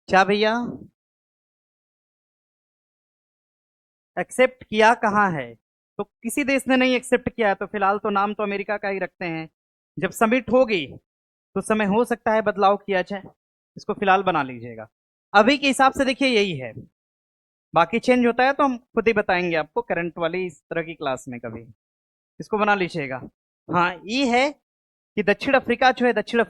Speaker 1: क्या भैया? एक्सेप्ट किया कहां है? तो किसी देश ने नहीं एक्सेप्ट किया है, तो फिलहाल तो नाम तो अमेरिका का ही रखते हैं। जब समिट होगी तो समय हो सकता है बदलाव किया जाए, इसको फिलहाल बना लीजिएगा। अभी के हिसाब से देखिए यही है, बाकी चेंज होता है तो हम खुद ही बताएंगे आपको करंट वाली इस तरह की क्लास में कभी। इसको बना लीजिएगा। हाँ ये है कि दक्षिण अफ्रीका जो है, दक्षिण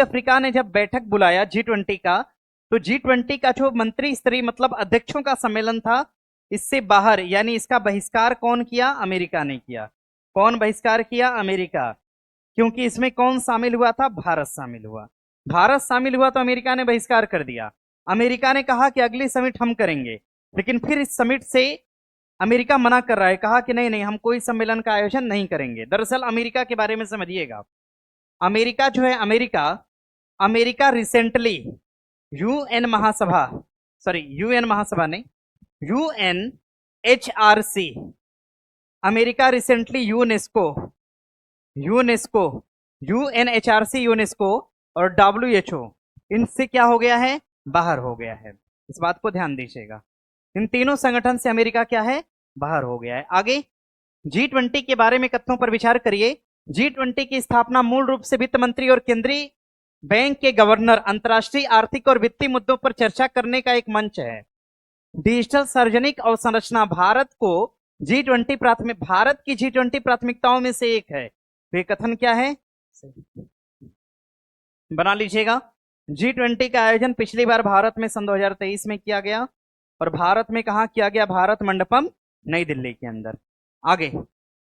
Speaker 1: अफ्रीका ने जब बैठक बुलाया G20 का, तो G20 का जो मंत्री स्तरीय मतलब अध्यक्षों का सम्मेलन था, इससे बाहर यानी इसका बहिष्कार कौन किया? अमेरिका ने किया। कौन बहिष्कार किया? अमेरिका। क्योंकि इसमें कौन शामिल हुआ था? भारत शामिल हुआ। भारत शामिल हुआ तो अमेरिका ने बहिष्कार कर दिया। अमेरिका ने कहा कि अगली समिट हम करेंगे, लेकिन फिर इस समिट से अमेरिका मना कर रहा है, कहा कि नहीं नहीं हम कोई सम्मेलन का आयोजन नहीं करेंगे। दरअसल अमेरिका के बारे में समझिएगा। अमेरिका जो है, अमेरिका रिसेंटली यूएन महासभा, सॉरी यूएन महासभा नहीं, UNHRC, America recently UNESCO, UNHRC, UNESCO और WHO, इनसे क्या हो गया है? बाहर हो गया है। इस बात को ध्यान दीजिएगा। इन तीनों संगठन से अमेरिका क्या है? बाहर हो गया है। आगे G20 के बारे में कथनों पर विचार करिए। G20 की स्थापना मूल रूप से वित्त मंत्री और केंद्रीय बैंक के गवर्नर अंतर्राष्ट्रीय आर्थिक और वित्तीय मुद्दों पर चर्चा करने का एक मंच है। डिजिटल सार्वजनिक अवसंरचना भारत की G20 प्राथमिकताओं में से एक है। तो ये कथन क्या है? बना लीजिएगा। G20 का आयोजन पिछली बार भारत में सन 2023 में किया गया। और भारत में कहा किया गया? भारत मंडपम, नई दिल्ली के अंदर। आगे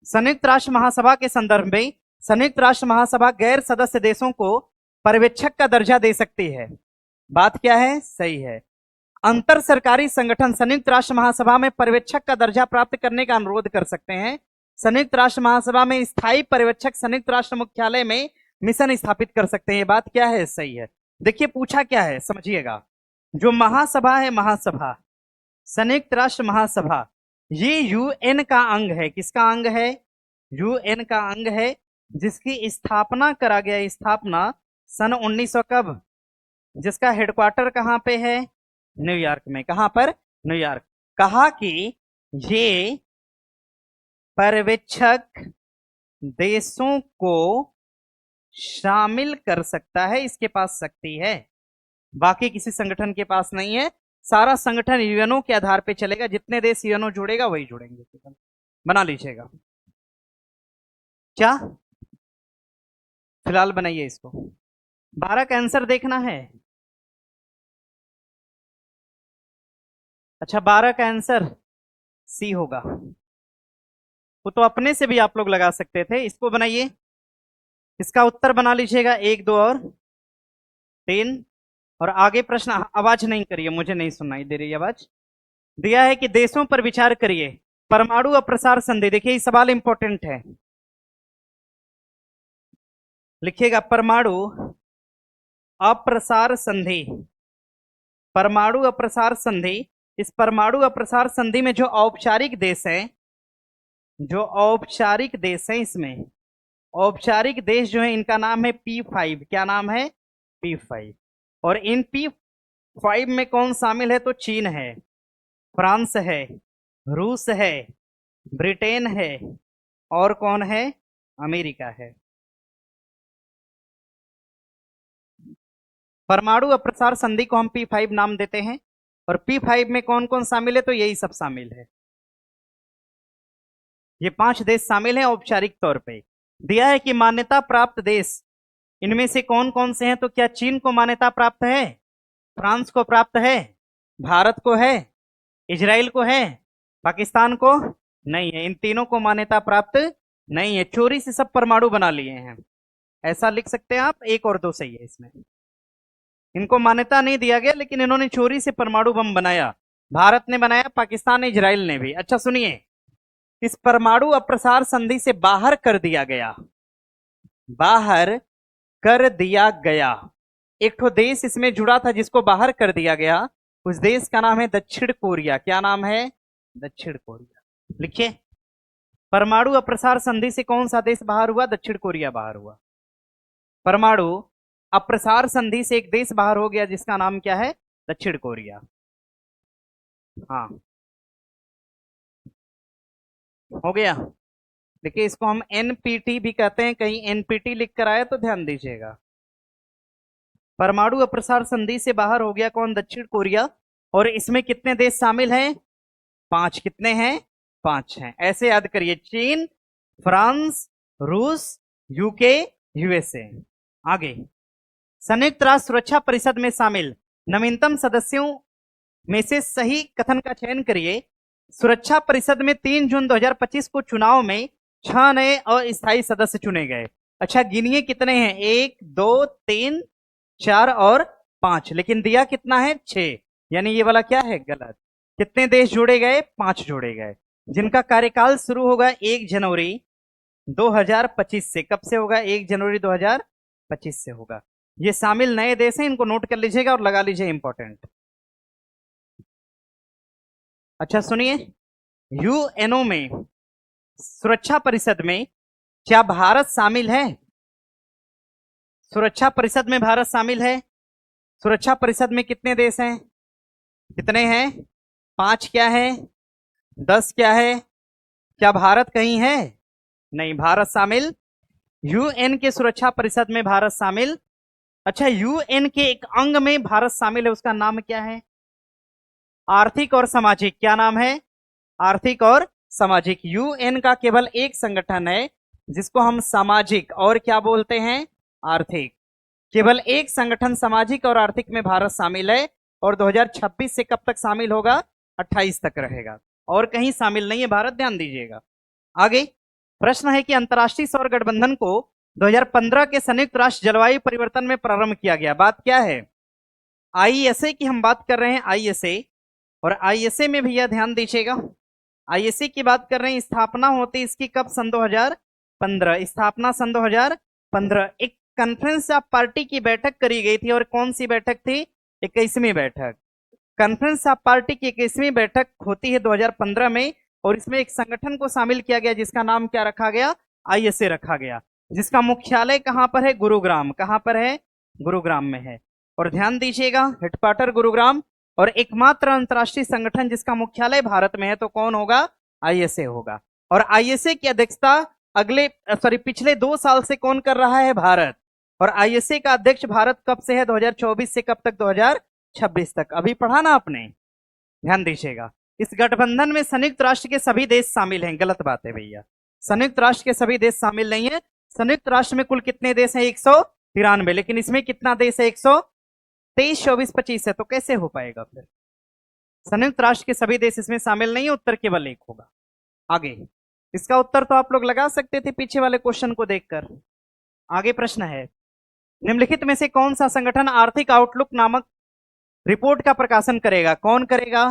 Speaker 1: संयुक्त राष्ट्र महासभा के संदर्भ में, संयुक्त राष्ट्र महासभा गैर सदस्य देशों को पर्यवेक्षक का दर्जा दे सकती है। बात क्या है? सही है। अंतर सरकारी संगठन संयुक्त राष्ट्र महासभा में पर्यवेक्षक का दर्जा प्राप्त करने का अनुरोध कर सकते हैं। संयुक्त राष्ट्र महासभा में स्थायी पर्यवेक्षक संयुक्त राष्ट्र मुख्यालय में मिशन स्थापित कर सकते हैं। ये बात क्या है? सही है। देखिए पूछा क्या है, समझिएगा। जो महासभा है, महासभा, संयुक्त राष्ट्र महासभा, ये यूएन का अंग है। किसका अंग है? यूएन का अंग है, जिसकी स्थापना करा गया, स्थापना सन 1900 कब, जिसका हेडक्वार्टर कहां पे है? न्यूयॉर्क में। कहां पर? न्यूयॉर्क। कहा कि ये पर्यवेक्षक देशों को शामिल कर सकता है, इसके पास शक्ति है, बाकी किसी संगठन के पास नहीं है। सारा संगठन यूएनओ के आधार पे चलेगा, जितने देश यूएनओ जुड़ेगा वही जुड़ेंगे। बना लीजिएगा। क्या फिलहाल बनाइए इसको। 12 का आंसर देखना है। अच्छा, 12 का आंसर सी होगा। वो तो अपने से भी आप लोग लगा सकते थे। इसको बनाइए, इसका उत्तर बना लीजिएगा। 1, 2 और 3। और आगे प्रश्न, आवाज नहीं करिए, मुझे नहीं सुनाई दे रही आवाज। दिया है कि देशों पर विचार करिए, परमाणु अप्रसार संधि। देखिए ये सवाल इंपॉर्टेंट है, लिखिएगा परमाणु अप्रसार संधि। परमाणु अप्रसार संधि, इस परमाणु अप्रसार संधि में जो औपचारिक देश हैं, जो औपचारिक देश हैं, इसमें औपचारिक देश जो है इनका नाम है P5। क्या नाम है? P5। और इन P5 में कौन शामिल है? तो चीन है, फ्रांस है, रूस है, ब्रिटेन है, और कौन है? अमेरिका है। परमाणु अप्रसार संधि को हम P5 नाम देते हैं। और P5 में कौन कौन शामिल है? तो यही सब शामिल है। ये 5 देश शामिल हैं औपचारिक तौर पे। दिया है कि मान्यता प्राप्त देश इनमें से कौन कौन से हैं? तो क्या चीन को मान्यता प्राप्त है? फ्रांस को प्राप्त है? भारत को है? इजराइल को है? पाकिस्तान को नहीं है। इन तीनों को मान्यता प्राप्त नहीं है। चोरी से सब परमाणु बना लिए हैं, ऐसा लिख सकते हैं आप। 1 और 2 सही है इसमें। इनको मान्यता नहीं दिया गया, लेकिन इन्होंने चोरी से परमाणु बम बनाया। भारत ने बनाया, पाकिस्तान ने, इजराइल ने भी। अच्छा सुनिए, इस परमाणु अप्रसार संधि से बाहर कर दिया गया, बाहर कर दिया गया एक ठो देश इसमें जुड़ा था, जिसको बाहर कर दिया गया। उस देश का नाम है दक्षिण कोरिया। क्या नाम है? दक्षिण कोरिया। लिखिए, परमाणु अप्रसार संधि से कौन सा देश बाहर हुआ? दक्षिण कोरिया बाहर हुआ। परमाणु अप्रसार संधि से एक देश बाहर हो गया, जिसका नाम क्या है? दक्षिण कोरिया। हाँ, हो गया। देखिए इसको हम एनपीटी भी कहते हैं, कहीं एनपीटी लिख कर आए तो ध्यान दीजिएगा। परमाणु अप्रसार संधि से बाहर हो गया कौन? दक्षिण कोरिया। और इसमें कितने देश शामिल हैं? 5। कितने हैं? 5 हैं। ऐसे याद करिए, चीन, फ्रांस, रूस, यूके, यूएसए। आगे, संयुक्त राष्ट्र सुरक्षा परिषद में शामिल नवीनतम सदस्यों में से सही कथन का चयन करिए। सुरक्षा परिषद में 3 जून 2025 को चुनाव में 6 नए अस्थायी सदस्य चुने गए। अच्छा गिनिए कितने हैं? 1, 2, 3, 4 और 5। लेकिन दिया कितना है? 6। यानी ये वाला क्या है? गलत। कितने देश जोड़े गए? 5 जोड़े गए, जिनका कार्यकाल शुरू होगा 1 जनवरी 2025 से। कब से होगा? 1 जनवरी 2025 से होगा। ये शामिल नए देश हैं, इनको नोट कर लीजिएगा और लगा लीजिए इंपॉर्टेंट। अच्छा सुनिए, यूएनओ में, सुरक्षा परिषद में क्या भारत शामिल है? सुरक्षा परिषद में भारत शामिल है। सुरक्षा परिषद में कितने देश हैं? कितने हैं? 5 क्या है? 10 क्या है? क्या भारत कहीं है? नहीं, भारत शामिल। यूएन के सुरक्षा परिषद में भारत शामिल। अच्छा, यूएन के एक अंग में भारत शामिल है, उसका नाम क्या है? आर्थिक और सामाजिक। क्या नाम है? आर्थिक और सामाजिक। यूएन का केवल एक संगठन है जिसको हम सामाजिक और क्या बोलते हैं? आर्थिक। केवल एक संगठन सामाजिक और आर्थिक में भारत शामिल है। और 2026 से कब तक शामिल होगा? 28 तक रहेगा, और कहीं शामिल नहीं है भारत, ध्यान दीजिएगा। आगे प्रश्न है कि अंतरराष्ट्रीय सौर गठबंधन को 2015 के संयुक्त राष्ट्र जलवायु परिवर्तन में प्रारंभ किया गया। बात क्या है? आईएसए की हम बात कर रहे हैं, आईएसए। और आईएसए में भैया ध्यान दीजिएगा, आईएसए की बात कर रहे हैं, स्थापना होती इसकी कब? सन 2015, स्थापना सन 2015। एक कॉन्फ्रेंस ऑफ पार्टी की बैठक करी गई थी, और कौन सी बैठक थी? 21वीं बैठक। कॉन्फ्रेंस ऑफ पार्टी की 21वीं बैठक होती है 2015 में, और इसमें एक संगठन को शामिल किया गया जिसका नाम क्या रखा गया? आईएसए रखा गया, जिसका मुख्यालय कहां पर है? गुरुग्राम। कहां पर है? गुरुग्राम में है। और ध्यान दीजिएगा, हेडक्वार्टर गुरुग्राम, और एकमात्र अंतरराष्ट्रीय संगठन जिसका मुख्यालय भारत में है, तो कौन होगा? आईएसए होगा। और आईएसए की अध्यक्षता पिछले 2 साल से कौन कर रहा है? भारत। और आईएसए का अध्यक्ष भारत कब से है? 2024 से कब तक? 2026 तक। अभी पढ़ा ना आपने, ध्यान दीजिएगा। इस गठबंधन में संयुक्त राष्ट्र के सभी देश शामिल हैं। गलत बात है भैया, संयुक्त राष्ट्र के सभी देश शामिल नहीं है। संयुक्त राष्ट्र में कुल कितने देश हैं? 193, लेकिन इसमें कितना देश है? 123, 24, 25 है, तो कैसे हो पाएगा फिर? संयुक्त राष्ट्र के सभी देश इसमें शामिल नहीं है, उत्तर केवल एक होगा। आगे इसका उत्तर तो आप लोग लगा सकते थे पीछे वाले क्वेश्चन को देखकर। आगे प्रश्न है, निम्नलिखित में से कौन सा संगठन आर्थिक आउटलुक नामक रिपोर्ट का प्रकाशन करेगा? कौन करेगा?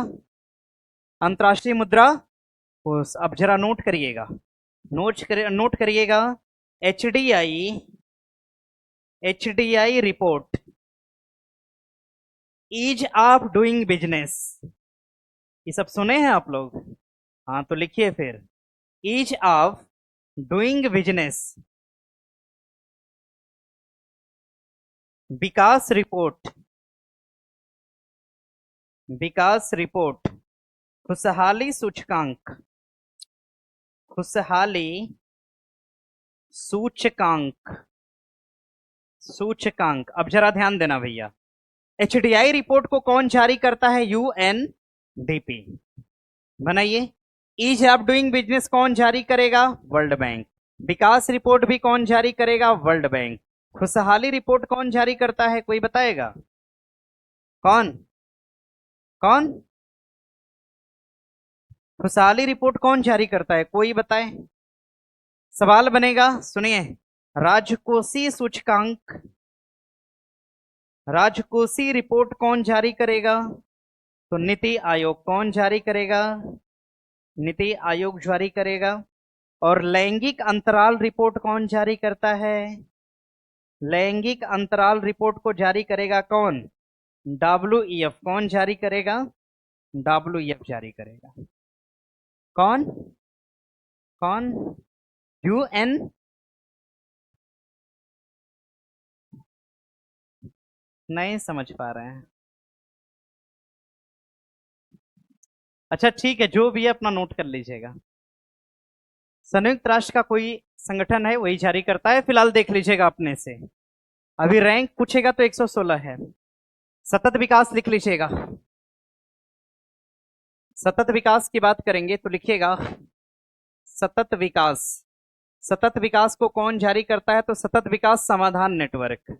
Speaker 1: अंतरराष्ट्रीय मुद्रा कोष। अब जरा नोट करिएगा, नोट करिएगा, HDI report, ease of doing business. ये सब सुने हैं आप लोग? हाँ, तो लिखिए फिर, ईज ऑफ डूइंग बिजनेस, विकास रिपोर्ट, विकास रिपोर्ट, खुशहाली सूचकांक, खुशहाली सूचकांक, सूचकांक। अब जरा ध्यान देना भैया, एचडीआई रिपोर्ट को कौन जारी करता है? यूएनडीपी। बनाइए, ईज ऑफ डूइंग बिजनेस कौन जारी करेगा? World bank. विकास रिपोर्ट भी कौन जारी करेगा? World bank. खुशहाली रिपोर्ट कौन जारी करता है? कोई बताएगा? कौन कौन? खुशहाली रिपोर्ट कौन जारी करता है? कोई बताए। सवाल बनेगा, सुनिए, राजकोषीय सूचकांक, राजकोषीय रिपोर्ट कौन जारी करेगा? तो नीति आयोग। कौन जारी करेगा? नीति आयोग जारी करेगा। और लैंगिक अंतराल रिपोर्ट कौन जारी करता है? लैंगिक अंतराल रिपोर्ट को जारी करेगा कौन? डब्ल्यूईएफ। कौन जारी करेगा? डब्ल्यूईएफ जारी करेगा। कौन कौन? यूएन। नहीं समझ पा रहे हैं? अच्छा ठीक है, जो भी है अपना नोट कर लीजिएगा। संयुक्त राष्ट्र का कोई संगठन है, वही जारी करता है। फिलहाल देख लीजिएगा अपने से, अभी रैंक पूछेगा तो 116 है। सतत विकास लिख लीजिएगा, सतत विकास की बात करेंगे तो लिखिएगा सतत विकास। सतत विकास को कौन जारी करता है? तो सतत विकास समाधान नेटवर्क।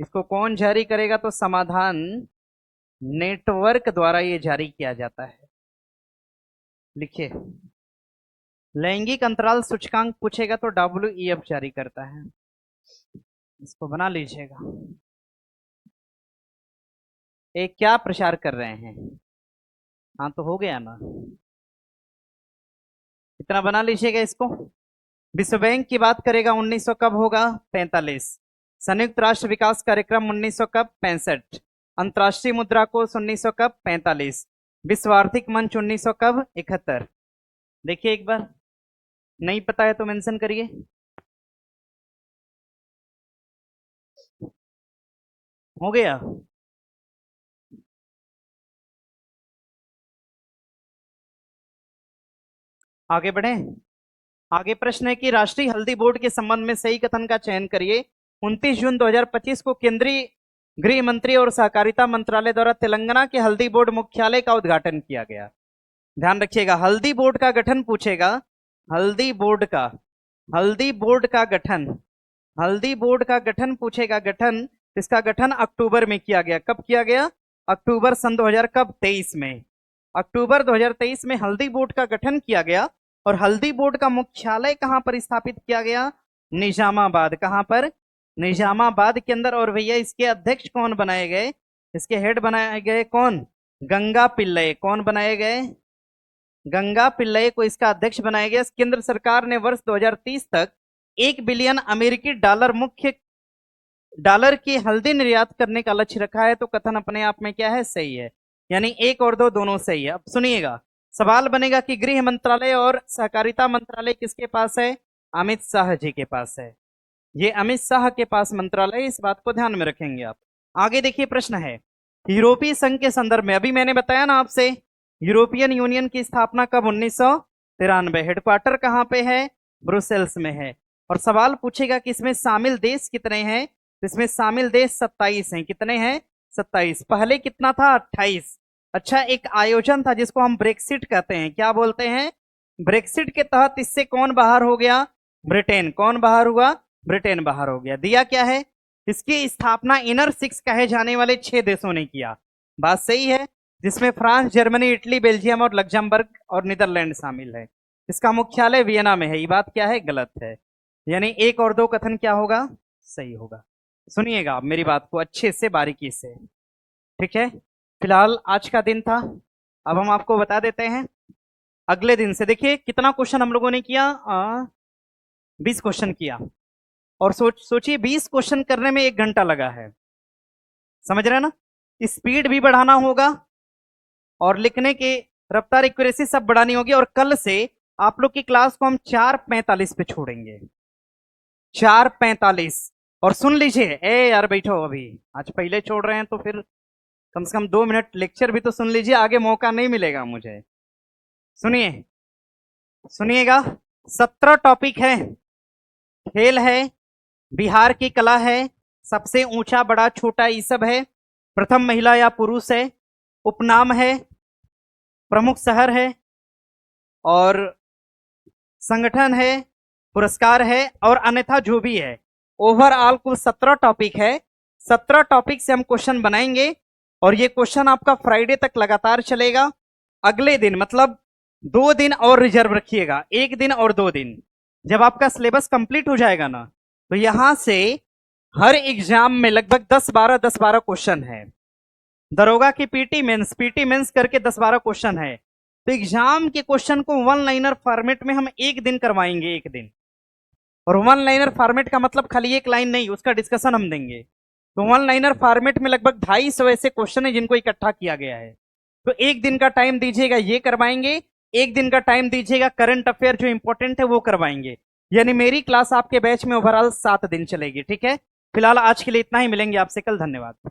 Speaker 1: इसको कौन जारी करेगा? तो समाधान नेटवर्क द्वारा ये जारी किया जाता है। लिखिए, लैंगिक अंतराल सूचकांक पूछेगा तो डब्ल्यूईएफ जारी करता है। इसको बना लीजिएगा। एक क्या प्रचार कर रहे हैं? हाँ तो हो गया ना, इतना बना लीजिएगा इसको। विश्व बैंक की बात करेगा 1900 कब होगा? 45। संयुक्त राष्ट्र विकास कार्यक्रम 1900 कब? 65। अंतर्राष्ट्रीय मुद्रा कोष 1900 कब? 45। विश्व आर्थिक मंच 1900 कब? 71। देखिए एक बार, नहीं पता है तो मेंशन करिए। हो गया? आगे बढ़े। आगे प्रश्न है कि राष्ट्रीय हल्दी बोर्ड के संबंध में सही कथन का चयन करिए। 29 जून 2025 को केंद्रीय गृह मंत्री और सहकारिता मंत्रालय द्वारा तेलंगाना के हल्दी बोर्ड मुख्यालय का उद्घाटन किया गया। ध्यान रखिएगा, हल्दी बोर्ड का गठन पूछेगा। हल्दी बोर्ड का, हल्दी बोर्ड का गठन, हल्दी बोर्ड का गठन पूछेगा। गठन, इसका गठन अक्टूबर में किया गया। कब किया गया? अक्टूबर सन 2000 कब? 23 में। अक्टूबर 2023 में हल्दी बोर्ड का गठन किया गया। और हल्दी बोर्ड का मुख्यालय कहां पर स्थापित किया गया? निजामाबाद। कहां पर? निजामाबाद के अंदर। और भैया इसके अध्यक्ष कौन बनाए गए? इसके हेड बनाए गए कौन? गंगा पिल्लई। कौन बनाए गए? गंगा पिल्लई को इसका अध्यक्ष बनाया गया। केंद्र सरकार ने वर्ष 2030 तक 1 बिलियन अमेरिकी डॉलर की हल्दी निर्यात करने का लक्ष्य रखा है। तो कथन अपने आप में क्या है? सही है। यानी एक और दो दोनों सही है। अब सुनिएगा, सवाल बनेगा कि गृह मंत्रालय और सहकारिता मंत्रालय किसके पास है? अमित शाह जी के पास है। ये अमित शाह के पास मंत्रालय, इस बात को ध्यान में रखेंगे आप। आगे देखिए, प्रश्न है यूरोपीय संघ के संदर्भ में। अभी मैंने बताया ना आपसे, यूरोपियन यूनियन की स्थापना कब? 1993। हेडक्वार्टर कहां पे है? ब्रुसेल्स में है। और सवाल पूछेगा कि इसमें शामिल देश कितने हैं? इसमें शामिल देश 27 हैं। कितने हैं? 27। पहले कितना था? 28। अच्छा, एक आयोजन था जिसको हम ब्रेक्सिट कहते हैं। क्या बोलते हैं? ब्रेक्सिट के तहत इससे कौन बाहर हो गया? ब्रिटेन। कौन बाहर हुआ? ब्रिटेन बाहर हो गया। दिया क्या है? इसकी स्थापना इनर सिक्स कहे जाने वाले 6 देशों ने किया। बात सही है, जिसमें फ्रांस, जर्मनी, इटली, बेल्जियम और लग्जमबर्ग और नीदरलैंड शामिल है। इसका मुख्यालय वियना में है। ये बात क्या है? गलत है। यानी एक और दो कथन क्या होगा? सही होगा। सुनिएगा मेरी बात को अच्छे से, बारीकी से, ठीक है। फिलहाल आज का दिन था, अब हम आपको बता देते हैं अगले दिन से। देखिए कितना क्वेश्चन हम लोगों ने किया, 20 क्वेश्चन किया। और सोचिए 20 क्वेश्चन करने में 1 घंटा लगा है। समझ रहे हैं ना? स्पीड भी बढ़ाना होगा और लिखने की रफ्तार, एक्यूरेसी सब बढ़ानी होगी। और कल से आप लोग की क्लास को हम 4:45 पे छोड़ेंगे। 4:45। और सुन लीजिए, ए यार बैठो, अभी आज पहले छोड़ रहे हैं तो फिर कम से कम 2 मिनट लेक्चर भी तो सुन लीजिए, आगे मौका नहीं मिलेगा मुझे। सुनिए, सुनिएगा। 17 टॉपिक है। खेल है, बिहार की कला है, सबसे ऊंचा बड़ा छोटा ये सब है, प्रथम महिला या पुरुष है, उपनाम है, प्रमुख शहर है, और संगठन है, पुरस्कार है, और अन्यथा जो भी है। ओवरऑल कुल 17 टॉपिक है। 17 टॉपिक से हम क्वेश्चन बनाएंगे और ये क्वेश्चन आपका फ्राइडे तक लगातार चलेगा। अगले दिन मतलब 2 दिन और रिजर्व रखिएगा, 1 दिन और 2 दिन। जब आपका सिलेबस कंप्लीट हो जाएगा ना, तो यहां से हर एग्जाम में लगभग 10-12 क्वेश्चन है। दरोगा की पीटी मेंस करके 10-12 क्वेश्चन है। तो एग्जाम के क्वेश्चन को 1 लाइनर फॉर्मेट में हम 1 दिन करवाएंगे, 1 दिन। और 1 लाइनर फॉर्मेट का मतलब खाली 1 लाइन नहीं, उसका डिस्कशन हम देंगे। तो 1 लाइनर फॉर्मेट में लगभग 250 ऐसे क्वेश्चन है जिनको इकट्ठा किया गया है। तो 1 दिन का टाइम दीजिएगा, ये करवाएंगे। 1 दिन का टाइम दीजिएगा, करंट अफेयर जो इंपॉर्टेंट है वो करवाएंगे। यानी मेरी क्लास आपके बैच में ओवरऑल 7 दिन चलेगी, ठीक है। फिलहाल आज के लिए इतना ही, मिलेंगे आपसे कल। धन्यवाद।